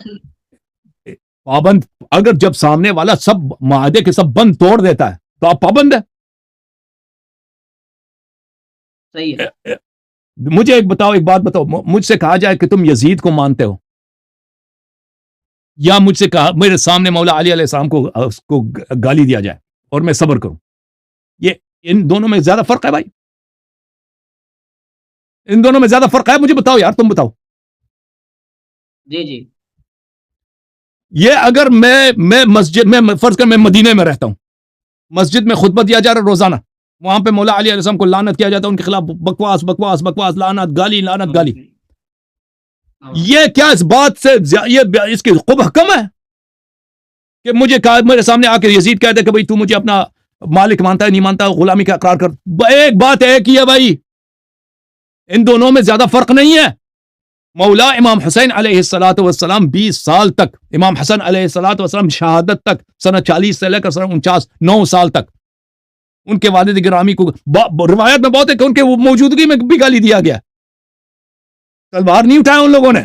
پابند، اگر جب سامنے والا سب معاہدے کے سب بند توڑ دیتا ہے تو آپ پابند ہے؟ صحیح ہے۔ مجھے ایک بات بتاؤ، مجھ سے کہا جائے کہ تم یزید کو مانتے ہو، یا مجھ سے کہا میرے سامنے مولا علی علیہ السلام کو گالی دیا جائے اور میں صبر کروں، یہ ان دونوں میں زیادہ فرق ہے بھائی؟ ان دونوں میں زیادہ فرق ہے؟ مجھے بتاؤ یار، تم بتاؤ۔ جی جی، یہ اگر میں مسجد میں فرض کر میں مدینے میں رہتا ہوں، مسجد میں خطبہ دیا جا رہا روزانہ، وہاں پہ مولا علی علیہ السلام کو لعنت کیا جاتا ہے، ان کے خلاف بکواس بکواس بکواس، لعنت گالی لعنت گالی، یہ کیا اس بات سے یہ اس کی قبح کم ہے کہ مجھے کہا میرے سامنے آ کے یزید کہتے کہ بھئی تو مجھے اپنا مالک مانتا ہے نہیں مانتا، غلامی کا اقرار کر؟ ایک بات ایک ہی ہے بھائی، ان دونوں میں زیادہ فرق نہیں ہے۔ مولا امام حسین علیہ السلام 20 سال تک، امام حسن علیہ السلام شہادت تک، سنہ 40 سے لے کر سنہ 49 9 سال تک ان کے والد گرامی کو روایت میں بہت ہے کہ ان کے موجودگی میں بھی گالی دیا گیا، تلوار نہیں اٹھایا ان لوگوں نے،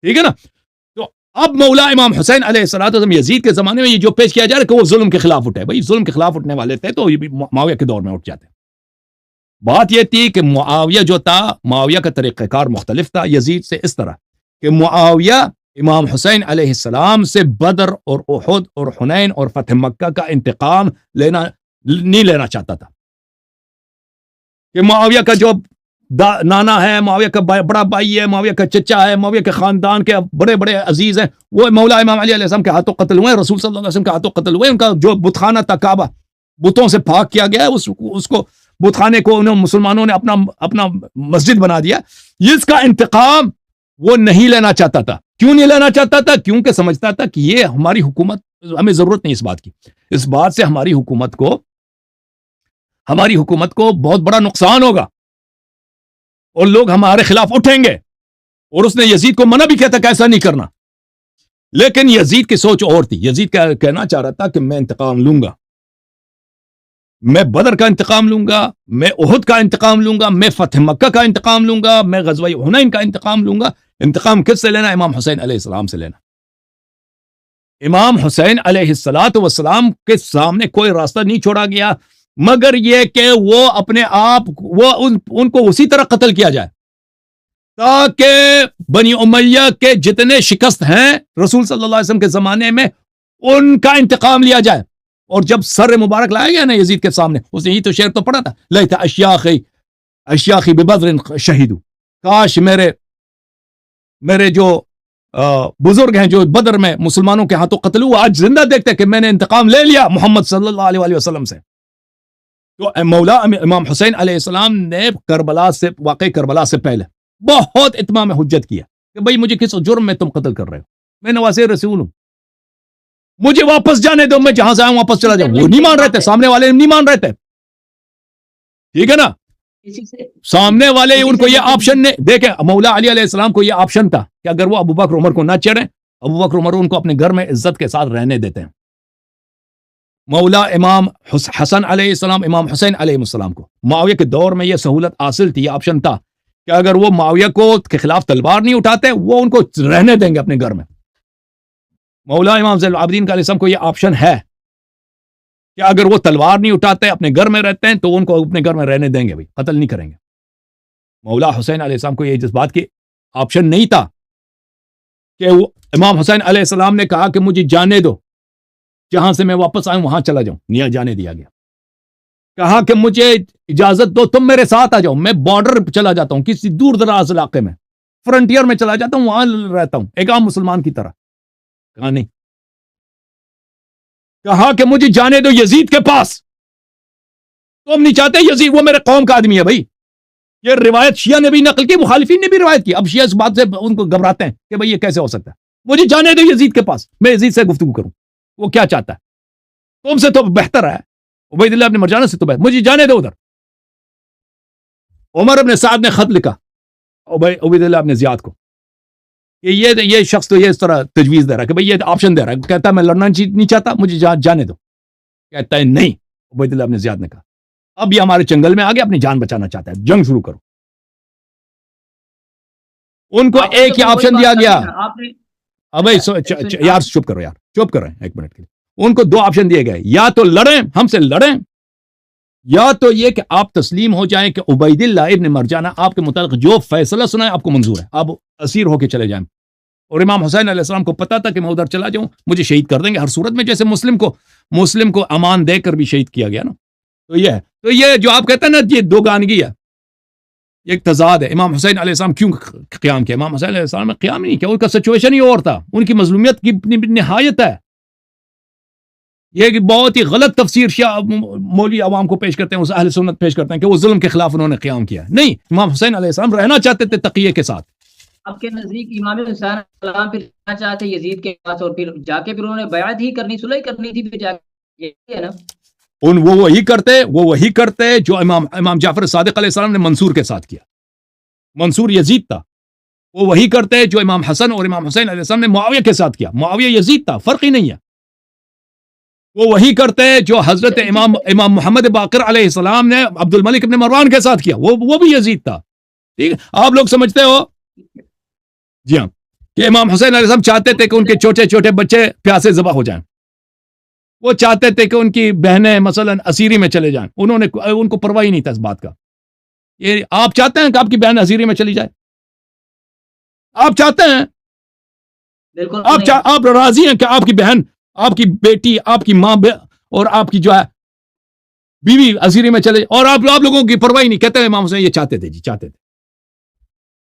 ٹھیک ہے نا؟ تو اب مولا امام حسین علیہ السلام یزید کے زمانے میں یہ جو پیش کیا جا رہا ہے کہ وہ ظلم کے خلاف اٹھے، بھائی ظلم کے خلاف اٹھنے والے تھے تو یہ بھی معاویہ کے دور میں اٹھ جاتے۔ بات یہ تھی کہ معاویہ جو تھا، معاویہ کا طریقہ کار مختلف تھا یزید سے، اس طرح کہ معاویہ امام حسین علیہ السلام سے بدر اور احد اور حنین اور فتح مکہ کا انتقام نہیں لینا چاہتا تھا، کہ معاویہ کا جو نانا ہے، معاویہ کا بڑا بھائی ہے، معاویہ کا چچا ہے، معاویہ کے خاندان کے بڑے بڑے عزیز ہیں، وہ مولا امام علی علیہ السلام کے ہاتھوں قتل ہوئے، رسول صلی اللہ علیہ وسلم کے ہاتھوں قتل ہوئے، ان کا جو بت خانہ تھا کعبہ بتوں سے پاک کیا گیا ہے، اس کو بت خانے کو انہوں مسلمانوں نے اپنا مسجد بنا دیا، اس کا انتقام وہ نہیں لینا چاہتا تھا۔ کیوں نہیں لینا چاہتا تھا؟ کیونکہ سمجھتا تھا کہ یہ ہماری حکومت، ہمیں ضرورت نہیں اس بات کی، اس بات سے ہماری حکومت کو بہت بڑا نقصان ہوگا اور لوگ ہمارے خلاف اٹھیں گے، اور اس نے یزید کو منع بھی کیا تھا کہ ایسا نہیں کرنا، لیکن یزید کی سوچ اور تھی۔ یزید کہنا چاہ رہا تھا کہ میں انتقام لوں گا، میں بدر کا انتقام لوں گا، میں احد کا انتقام لوں گا، میں فتح مکہ کا انتقام لوں گا، میں غزوہ حنین کا انتقام لوں گا۔ انتقام کس سے لینا؟ امام حسین علیہ السلام سے لینا۔ امام حسین علیہ السلام کے سامنے کوئی راستہ نہیں چھوڑا گیا مگر یہ کہ وہ اپنے آپ ان کو اسی طرح قتل کیا جائے تاکہ بنی امیہ کے جتنے شکست ہیں رسول صلی اللہ علیہ وسلم کے زمانے میں ان کا انتقام لیا جائے۔ اور جب سر مبارک لایا گیا نا یزید کے سامنے، اس نے ہی تو شعر تو پڑھا تھا، لیت اشیاخی ببدر شہیدو، کاش میرے جو بزرگ ہیں جو بدر میں مسلمانوں کے ہاتھوں قتل ہوئے آج زندہ دیکھتے کہ میں نے انتقام لے لیا محمد صلی اللہ علیہ وسلم سے۔ تو مولا امام حسین علیہ السلام نے کربلا سے پہلے بہت اتمام حجت کیا کہ بھئی مجھے کس جرم میں تم قتل کر رہے ہو، میں نواسے رسول ہوں، مجھے واپس جانے دو، میں جہاں سے آیا ہوں واپس چلا جاؤں۔ وہ نہیں مان رہے تھے، سامنے والے نہیں مان رہے تھے، ٹھیک ہے نا؟ سامنے والے ان کو یہ آپشن نے دیکھیں، مولا علی علیہ السلام کو یہ آپشن تھا کہ اگر وہ ابو بکر عمر کو نہ چڑھیں، ابو بکر عمر ان کو اپنے گھر میں عزت کے ساتھ رہنے دیتے ہیں، مولا امام حسن علیہ السلام، امام حسین علیہ السلام کو معاویہ کے دور میں یہ سہولت حاصل تھی، یہ آپشن تھا کہ اگر وہ معاویہ کو کے خلاف تلوار نہیں اٹھاتے وہ ان کو رہنے دیں گے اپنے گھر میں. مولا امام زین العابدین کا علیہ السلام کو یہ آپشن ہے کہ اگر وہ تلوار نہیں اٹھاتے اپنے گھر میں رہتے ہیں تو ان کو اپنے گھر میں رہنے دیں گے, بھائی قتل نہیں کریں گے. مولا حسین علیہ السلام کو یہ جس بات کی آپشن نہیں تھا کہ وہ امام حسین علیہ السلام نے کہا کہ مجھے جانے دو, جہاں سے میں واپس آئوں وہاں چلا جاؤں, نہیں جانے دیا گیا. کہا کہ مجھے اجازت دو تم میرے ساتھ آ جاؤ, میں بارڈر چلا جاتا ہوں کسی دور دراز علاقے میں, فرنٹیئر میں چلا جاتا ہوں, وہاں رہتا ہوں ایک عام مسلمان کی طرح. کہا نہیں. کہا کہ مجھے جانے دو یزید کے پاس. تم نہیں چاہتے یزید, وہ میرے قوم کا آدمی ہے بھائی. یہ روایت شیعہ نے بھی نقل کی, مخالفین نے بھی روایت کی. اب شیعہ اس بات سے ان کو گھبراتے ہیں کہ بھئی یہ کیسے ہو سکتا ہے. مجھے جانے دو یزید کے پاس, میں یزید سے گفتگو کروں, وہ کیا چاہتا ہے, تم سے تو بہتر ہے, عبید اللہ ابن مرجانہ سے تو بہتر, مجھے جانے دو ادھر. عمر ابن سعد نے خط لکھا عبید اللہ ابن زیاد کو کہ یہ شخص تو یہ اس طرح تجویز دے رہا ہے کہ بھئی یہ آپشن دے رہا ہے, کہتا ہے میں لڑنا نہیں چاہتا, مجھے جانے دو. کہتا ہے نہیں. عبید اللہ ابن زیاد نے کہا اب یہ ہمارے چنگل میں آگے اپنی جان بچانا چاہتا ہے, جنگ شروع کرو. ان کو ایک ہی آپشن دیا گیا. اب یار چپ کرو, یار چپ کرو ایک منٹ کے لیے. ان کو دو آپشن دیے گئے, یا تو لڑیں, ہم سے لڑیں, یا تو یہ کہ آپ تسلیم ہو جائیں کہ عبید اللہ ابن مرجانہ آپ کے متعلق جو فیصلہ سنائے آپ کو منظور ہے, آپ اسیر ہو کے چلے جائیں. اور امام حسین علیہ السلام کو پتا تھا کہ میں ادھر چلا جاؤں مجھے شہید کر دیں گے ہر صورت میں, جیسے مسلم کو امان دے کر بھی شہید کیا گیا نا. تو یہ جو آپ کہتے ہیں نا یہ دو گانگی ہے, ایک تضاد ہے. امام حسین علیہ السلام کیوں قیام کیا؟ امام حسین علیہ السلام نے قیام نہیں کیا, ان کا سچویشن ہی اور تھا, ان کی مظلومیت کی نہایت ہے. یہ بہت ہی غلط تفسیر شیعہ مولوی عوام کو پیش کرتے ہیں, اس اہل سنت پیش کرتے ہیں کہ وہ ظلم کے خلاف انہوں نے قیام کیا. نہیں, امام حسین علیہ السلام رہنا چاہتے تھے تقیے کے ساتھ. آپ کے نزدیک امام حسین علیہ السلام پھر رہنا چاہتے یزید کے پاس, اور پھر جا کے پھر انہوں نے بیعت ہی کرنی, صلح کرنی تھی, پھر جا کے یہ ہے نا. وہ وہی کرتے جو امام جعفر صادق علیہ السلام نے منصور کے ساتھ کیا. منصور یزید تھا, وہ وہی کرتے جو امام حسن اور امام حسین علیہ السلام نے معاویہ کے ساتھ کیا. معاویہ یزید تھا, فرق ہی نہیں ہے. وہ وہی کرتے جو حضرت امام محمد باقر علیہ السلام نے عبد الملک ابن مروان کے ساتھ کیا, وہ بھی یزید تھا. ٹھیک ہے, آپ لوگ سمجھتے ہو جی ہاں کہ امام حسین علیہ السلام چاہتے تھے کہ ان کے چھوٹے چھوٹے بچے پیاسے ذبح ہو جائیں. وہ چاہتے تھے کہ ان کی بہنیں مثلا اسیری میں چلے جائیں, ان کو پرواہ ہی نہیں تھا اس بات کا. یہ آپ چاہتے ہیں کہ آپ کی بہن اسیری میں چلی جائے؟ آپ چاہتے ہیں؟ بالکل آپ راضی ہیں کہ آپ کی بہن, آپ کی بیٹی, آپ کی ماں اور آپ کی جو ہے بیوی اسیری میں چلے, اور آپ لوگوں کی پرواہ نہیں؟ کہتے ہیں امام حسین یہ چاہتے تھے, چاہتے تھے.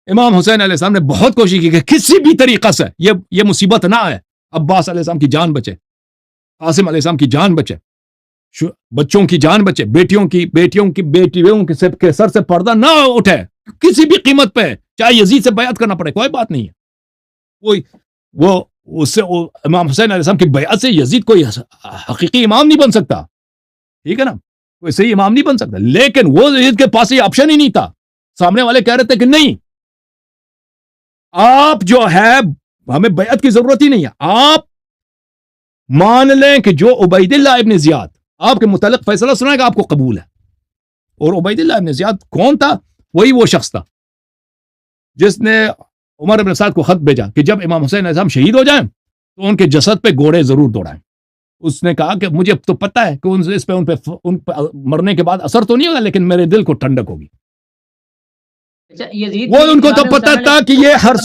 امام حسین علیہ السلام نے بہت کوشش کی کہ کسی بھی طریقہ سے یہ مصیبت نہ آئے, عباس علیہ السلام کی جان بچے, قاسم علیہ السلام کی جان بچے, بچوں کی جان بچے, بیٹیوں کے سر سے پردہ نہ اٹھے کسی بھی قیمت پہ, چاہے یزید سے بیعت کرنا پڑے, کوئی بات نہیں ہے. وہ اس سے امام حسین علیہ السلام کی بیعت سے یزید کوئی حقیقی امام نہیں بن سکتا, ٹھیک ہے نا, کوئی صحیح امام نہیں بن سکتا. لیکن وہ یزید کے پاس یہ آپشن ہی نہیں تھا. سامنے والے کہہ رہے تھے کہ نہیں, آپ جو ہے ہمیں بیعت کی ضرورت ہی نہیں ہے, آپ مان لیں کہ جو عبید اللہ ابن زیاد آپ کے متعلق فیصلہ سنائے گا آپ کو قبول ہے. اور عبید اللہ ابن زیاد کون تھا؟ وہی وہ شخص تھا جس نے عمر ابن سعد کو خط بھیجا کہ جب امام حسین علیہ السلام شہید ہو جائیں تو ان کے جسد پہ گھوڑے ضرور دوڑائیں. اس نے کہا کہ مجھے تو پتہ ہے کہ ان پہ مرنے کے بعد اثر تو نہیں ہوگا, لیکن میرے دل کو ٹھنڈک ہوگی. وہ ان کو تو پتہ تھا کہ یہ ہر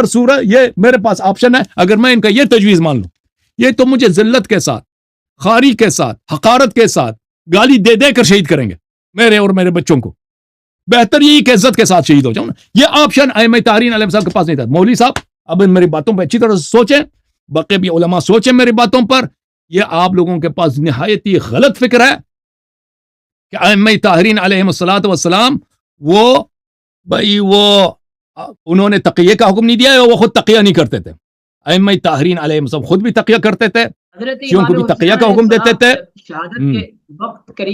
صورت یہ میرے پاس آپشن ہے, اگر میں ان کا یہ تجویز مان لوں یہ تو مجھے ذلت کے ساتھ, خاری کے ساتھ, حقارت کے ساتھ گالی دے دے کر شہید کریں گے میرے اور میرے بچوں کو. بہتر یہی کہ عزت کے ساتھ شہید ہو جاؤں نا. یہ آپشن ائمہ طاہرین علیہ السلام کے پاس نہیں تھا. مولوی صاحب اب میری باتوں پہ اچھی طرح سے سوچیں, باقی بھی علماء سوچیں میری باتوں پر. یہ آپ لوگوں کے پاس نہایت ہی غلط فکر ہے کہ ائمہ طاہرین علیہ السلام وہ انہوں نے تقیہ کا حکم نہیں دیا, وہ خود تقیہ نہیں کرتے تھے. ائمہ طاہرین علیہ السلام خود بھی تقیہ کرتے تھے, ان کو بھی تقیہ کا حکم دیتے تھے.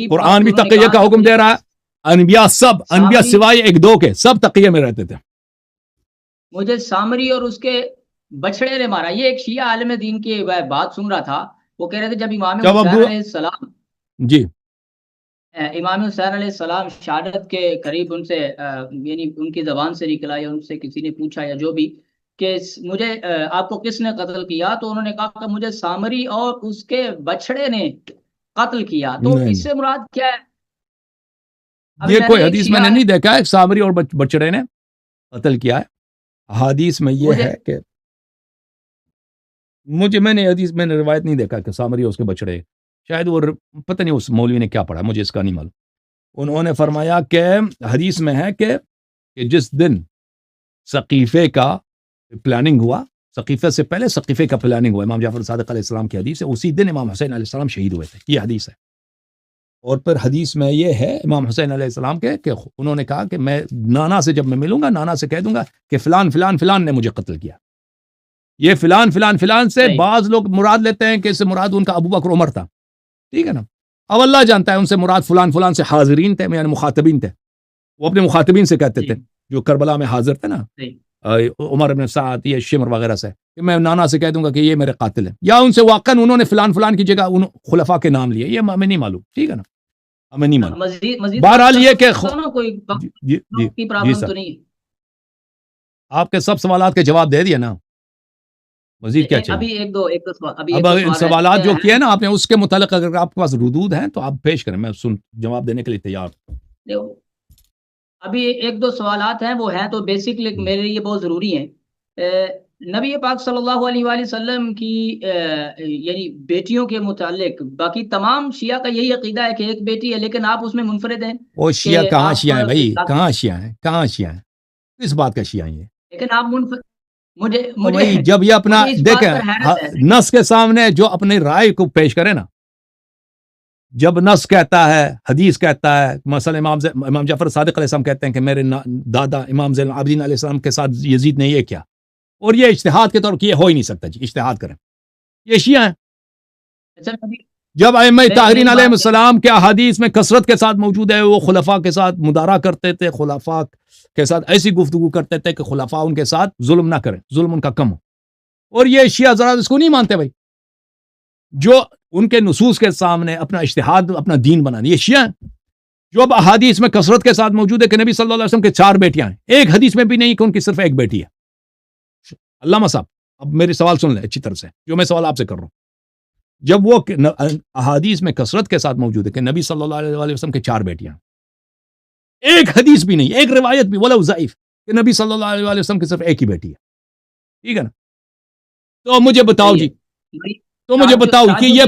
قرآن بھی تقیہ کا حکم دے رہا ہے. انبیاء سوائے ایک دو کے سب تقیہ میں رہتے تھے. مجھے سامری اور اس کے بچڑے نے مارا. یہ ایک شیعہ عالم دین کی بات سن رہا تھا, وہ کہہ رہے تھے جب امام حسین علیہ السلام جی امام حسین علیہ السلام شہادت کے قریب ان سے یعنی ان کی زبان سے نکلا یا ان سے کسی نے پوچھا یا جو بھی کہ مجھے آپ کو کس نے قتل کیا، تو انہوں نے کہا کہ مجھے سامری اور اس کے بچڑے نے قتل کیا. تو نہیں اس سے مراد کیا ہے؟ ابھی یہ میں نے کوئی ایک حدیث میں شیعہ نے ہے نہیں دیکھا ہے سامری اور بچڑے نے قتل کیا ہے. حدیث میں یہ مجھے ہے کہ میں نے روایت نہیں دیکھا کہ سامری اور اس کے بچڑے. شاید وہ پتہ نہیں اس مولوی نے کیا پڑھا، مجھے اس کا نہیں معلوم. انہوں نے فرمایا کہ حدیث میں ہے کہ جس دن ثقیفے کا پلاننگ ہوا، ثقیفے سے پہلے ثقیفے کا پلاننگ ہوا، امام جعفر صادق علیہ السلام کی حدیث ہے، اسی دن امام حسین علیہ السلام شہید ہوئے تھے. یہ حدیث ہے. اور پھر حدیث میں یہ ہے امام حسین علیہ السلام کے کہ انہوں نے کہا کہ میں نانا سے جب میں ملوں گا، نانا سے کہہ دوں گا کہ فلان فلان فلان نے مجھے قتل کیا. یہ فلان فلان فلان سے صحیح بعض لوگ مراد لیتے ہیں کہ اس سے مراد ان کا ابو بکر عمر تھا. ٹھیک ہے نا. اب اللہ جانتا ہے ان سے مراد فلان فلان سے حاضرین تھے، یعنی مخاطبین تھے. وہ اپنے مخاطبین سے کہتے تھے جی جو کربلا میں حاضر تھے نا، صحیح عمر بن سعد یا شمر وغیرہ سے، کہ میں نانا سے کہہ دوں گا کہ یہ میرے قاتل ہیں. یا ان سے واقعا انہوں نے فلان فلان کی جگہ ان خلفاء کے نام لیے. یہ ہمیں نہیں معلوم. ٹھیک ہے نا، ہمیں نہیں معلوم. مزید بات بہرحال کر یہ کہ سکتا ہوں نا، کوئی جی جی جی, کی جی پرابلم سر، تو نہیں آپ کے سب سوالات کے جواب دے دیا نا، مزید کیا ہے؟ چاہیے؟ ابھی ایک دو سوال اب ان رہ سوالات چکے جو کیے ہیں. نا آپ نے، اس کے متعلق اگر آپ کے پاس ردود ہیں تو آپ پیش کریں، میں جواب دینے کے لیے تیار ہوں. دیکھو، ابھی ایک دو سوالات ہیں، وہ ہیں تو بیسک میرے لیے بہت ضروری ہیں. نبی پاک صلی اللہ علیہ وآلہ وسلم کی یعنی بیٹیوں کے متعلق باقی تمام شیعہ کا یہی عقیدہ ہے کہ ایک بیٹی ہے، لیکن آپ اس میں منفرد ہیں وہ کہ شیعہ کہاں آپ شیعہ ہیں بھائی؟ کہاں شیعہ ہیں؟ کہاں شیعہ ہیں؟ کس بات کا شیعہ ہیں یہ؟ لیکن آپ منفرد. مجھے اور مجھے بھائی جب یہ اپنا مجھے اس دیکھیں بات پر حیرت ہے. نص کے سامنے جو اپنی رائے کو پیش کرے نا، جب نص کہتا ہے، حدیث کہتا ہے، مثلا امام جعفر صادق علیہ السلام کہتے ہیں کہ میرے دادا امام زین العابدین علیہ السلام کے ساتھ یزید نے یہ کیا، اور یہ اجتہاد کے طور پر یہ ہو ہی نہیں سکتا. جی اجتہاد کریں، یہ شیعہ ہیں. اچھا جب ائمہ طاہرین میری علیہ بات السلام کے احادیث میں کثرت کے ساتھ موجود ہے، وہ خلفاء کے ساتھ مدارا کرتے تھے، خلفاء کے ساتھ ایسی گفتگو کرتے تھے کہ خلفاء ان کے ساتھ ظلم نہ کریں، ظلم ان کا کم ہو. اور یہ شیعہ ذرا اس کو نہیں مانتے بھائی، جو ان کے نصوص کے سامنے اپنا اجتہاد اپنا دین بنانے. یہ شیعہ ہیں جو اب احادیث میں کثرت کے ساتھ موجود ہے کہ نبی صلی اللہ علیہ وسلم کے 4 بیٹیاں ہیں. ایک حدیث میں بھی نہیں کہ ان کی صرف ایک بیٹی ہے. علامہ صاحب اب میری سوال سن لیں اچھی طرح سے، جو میں سوال آپ سے کر رہا ہوں. جب وہ احادیث میں کثرت کے ساتھ موجود ہے کہ نبی صلی اللہ علیہ وسلم کے 4 بیٹیاں، ایک حدیث بھی نہیں، ایک روایت بھی ولو ضعیف کہ نبی صلی اللہ علیہ وسلم کی صرف ایک ہی بیٹی ہے. ٹھیک ہے نا. تو مجھے بتاؤ جی، تو مجھے بتاؤ کہ یہ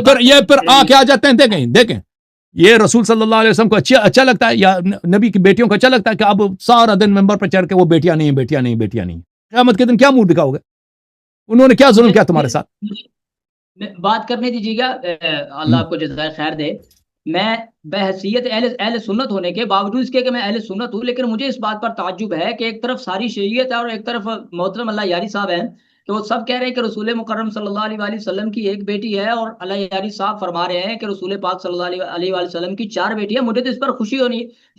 پھر آ کے آ جاتے ہیں. دیکھیں یہ رسول صلی اللہ علیہ وسلم کو اچھا لگتا ہے یا نبی کی بیٹیوں کو اچھا لگتا ہے کہ اب سارا دن ممبر پر چڑھ کے وہ بیٹیاں نہیں بیٹیاں نہیں بیٹیاں نہیں. قیامت کے دن کیا منہ دکھاؤ گے؟ انہوں نے کیا ظلم کیا تمہارے ساتھ؟ بات کرنے دیجیے گا. اللہ آپ کو جزائے خیر دے. میں بحیثیت اہل سنت ہونے کے باوجود اس کے کہ میں اہل سنت ہوں، لیکن مجھے اس بات پر تعجب ہے کہ ایک طرف ساری شریعت ہے اور ایک طرف محترم اللہ یاری صاحب ہیں کہ وہ سب کہہ رہے ہیں کہ رسول مکرم صلی اللہ علیہ وآلہ وسلم کی ایک بیٹی ہے، اور اللہ یاری صاحب فرما رہے ہیں کہ رسول پاک صلی اللہ علیہ وآلہ وسلم کی 4 بیٹیاں. مجھے تو اس پر خوشی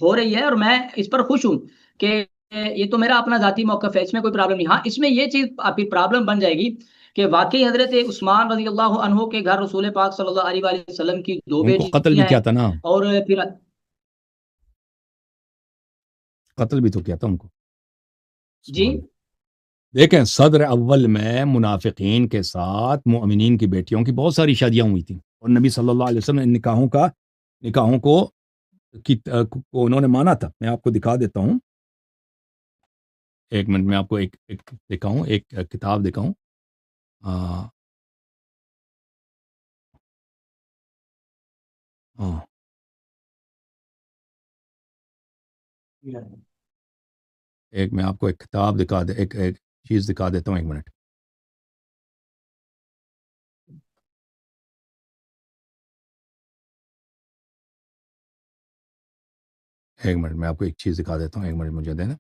ہو رہی ہے اور میں اس پر خوش ہوں کہ یہ تو میرا اپنا ذاتی موقف ہے، اس میں کوئی پرابلم نہیں. ہاں اس میں یہ چیز پرابلم بن جائے گی کہ واقعی حضرت عثمان رضی اللہ عنہ کے گھر رسول پاک صلی اللہ علیہ وآلہ وسلم کی 2 ان کو قتل بھی بیٹیاں کیا ہیں، تھا نا، اور پھر قتل بھی تو کیا تھا ان کو. جی دیکھیں صدر اول میں منافقین کے ساتھ مؤمنین کی بیٹیوں کی بہت ساری شادیاں ہوئی تھیں، اور نبی صلی اللہ علیہ وسلم ان نکاحوں کو انہوں نے مانا تھا. میں آپ کو دکھا دیتا ہوں، ایک منٹ میں آپ کو ایک دکھاؤں، ایک کتاب دکھاؤں. ایک میں آپ کو ایک کتاب ایک چیز دکھا دیتا ہوں. ایک منٹ. میں آپ کو ایک چیز دکھا دیتا ہوں. ایک منٹ مجھے دینا.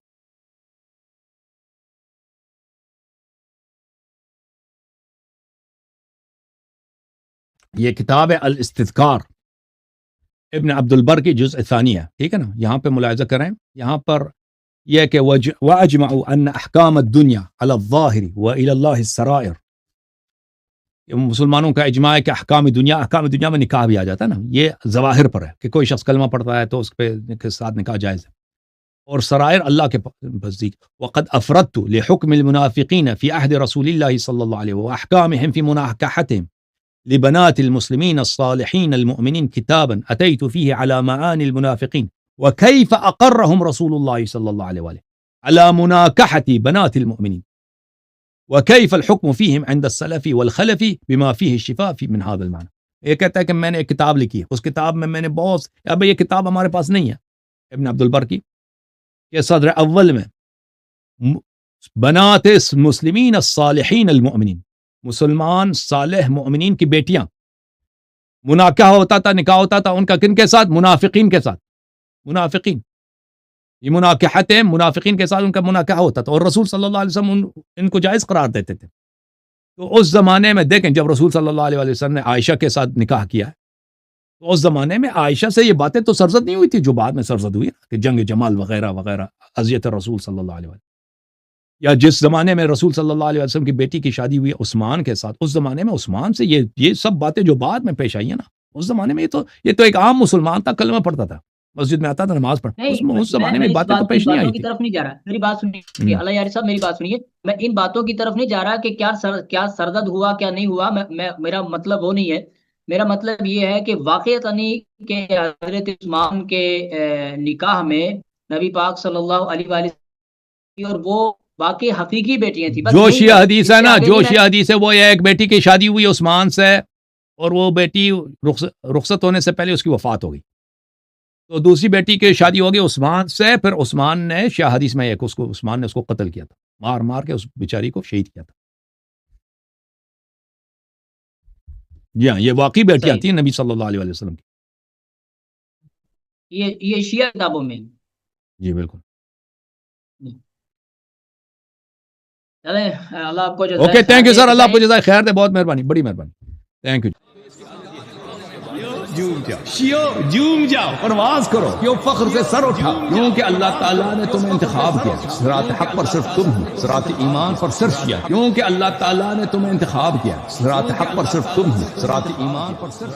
یہ کتاب ہے الاستذکار، ابن عبد البر کی جزء ثانی ہے. ٹھیک ہے نا. یہاں پہ ملاحظہ کریں، یہاں پر یہ کہ وَأَجْمَعُوا أَنَّ أَحْكَامَ الدُّنْيَا عَلَى الظَّاهِرِ وَإِلَى اللَّهِ السَّرَائِرِ. مسلمانوں کا اجماع ہے کہ احکام دنیا میں نکاح بھی آ جاتا ہے نا، یہ ظواہر پر ہے کہ کوئی شخص کلمہ پڑھتا ہے تو اس کے ساتھ نکاح جائز ہے، اور سرائر اللہ کے نزدیک وقد افردت لحکم المنافقین فی عہد رسول اللہ صلی اللہ علیہ واحکامہم فی مناکحتہم لبنات المسلمین الصالحین المؤمنین کتابا اتیت فیہ علی معانی المنافقین وکیف اقرہم رسول اللہ صلی اللہ علیہ وآلہ علی مناکحت بنات المؤمنین وكيف الحكم فيهم عند السلف والخلف بما فيه الشفاء من هذا المعنى۔ یہ کہتا ہے کہ میں نے ایک کتاب لکھی ہے، اس کتاب میں نے بہت، اب یہ کتاب ہمارے پاس نہیں ہے ابن عبد البر کی، کہ صدر اول میں بنات مسلمین الصالحین المؤمنین، مسلمان صالح مؤمنین کی بیٹیاں، مناکحہ ہوتا تھا، نکاح ہوتا تھا ان کا کن کے ساتھ؟ منافقین کے ساتھ، منافقین، یہ مناکحت ہے، منافقین کے ساتھ ان کا مناکحہ ہوتا تھا، اور رسول صلی اللہ علیہ وسلم ان کو جائز قرار دیتے تھے۔ تو اس زمانے میں دیکھیں جب رسول صلی اللہ علیہ وسلم نے عائشہ کے ساتھ نکاح کیا ہے تو اس زمانے میں عائشہ سے یہ باتیں تو سرزد نہیں ہوئی تھی جو بعد میں سرزد ہوئی نا، کہ جنگ جمال وغیرہ وغیرہ، اذیت رسول صلی اللہ علیہ وسلم، یا جس زمانے میں رسول صلی اللہ علیہ وسلم کی بیٹی کی شادی ہوئی عثمان کے ساتھ، اس زمانے میں عثمان سے یہ سب باتیں جو بعد میں پیش آئی ہیں نا، اس زمانے میں یہ تو ایک عام مسلمان تھا، کلمہ پڑھتا تھا، مسجد میں آتا تھا نماز پڑھتا، اس زمانے میں باتیں تو پیش نہیں آئی کی تھی۔ طرف نہیں جا رہا، میری بات سنیے اللہ یار صاحب، میری بات سنیے، میں ان باتوں کی طرف نہیں جا رہا کہ کیا سرزد ہوا کیا نہیں ہوا، میرا مطلب وہ نہیں ہے، میرا مطلب یہ ہے کہ واقعتاً کہ حضرت عثمان کے نکاح میں نبی پاک صلی اللہ علیہ وآلہ وسلم اور وہ باقی حقیقی بیٹیاں تھیں، جو شیعہ حدیث ہے نا، جو شیعہ حدیث ہے وہ ایک بیٹی کی شادی ہوئی عثمان سے، اور وہ بیٹی رخصت ہونے سے پہلے اس کی وفات ہو گئی، تو دوسری بیٹی کی شادی ہو گئی عثمان سے، پھر عثمان نے شیعہ حدیث میں عثمان نے اس کو قتل کیا تھا، مار کے اس بیچاری کو شہید کیا تھا۔ جی ہاں، یہ واقعی بیٹیاں تھیں نبی صلی اللہ علیہ وسلم کی، یہ شیعہ کتابوں میں۔ جی بالکل۔ چلیں اللہ آپ کو اوکے، تھینک یو سر، اللہ آپ کو جزائے خیر دے، بہت مہربانی، بڑی مہربانی، تھینک یو۔ جھوم جاؤ، پرواز کرو، کیوں فخر سے سر اٹھا، کیونکہ اللہ تعالیٰ نے تمہیں انتخاب کیا، صراط حق پر صرف تم ہو، صراط ایمان پر صرف کیا، کیونکہ اللہ تعالیٰ نے تمہیں انتخاب کیا، صراط حق پر صرف تم ہو، صراط ایمان پر صرف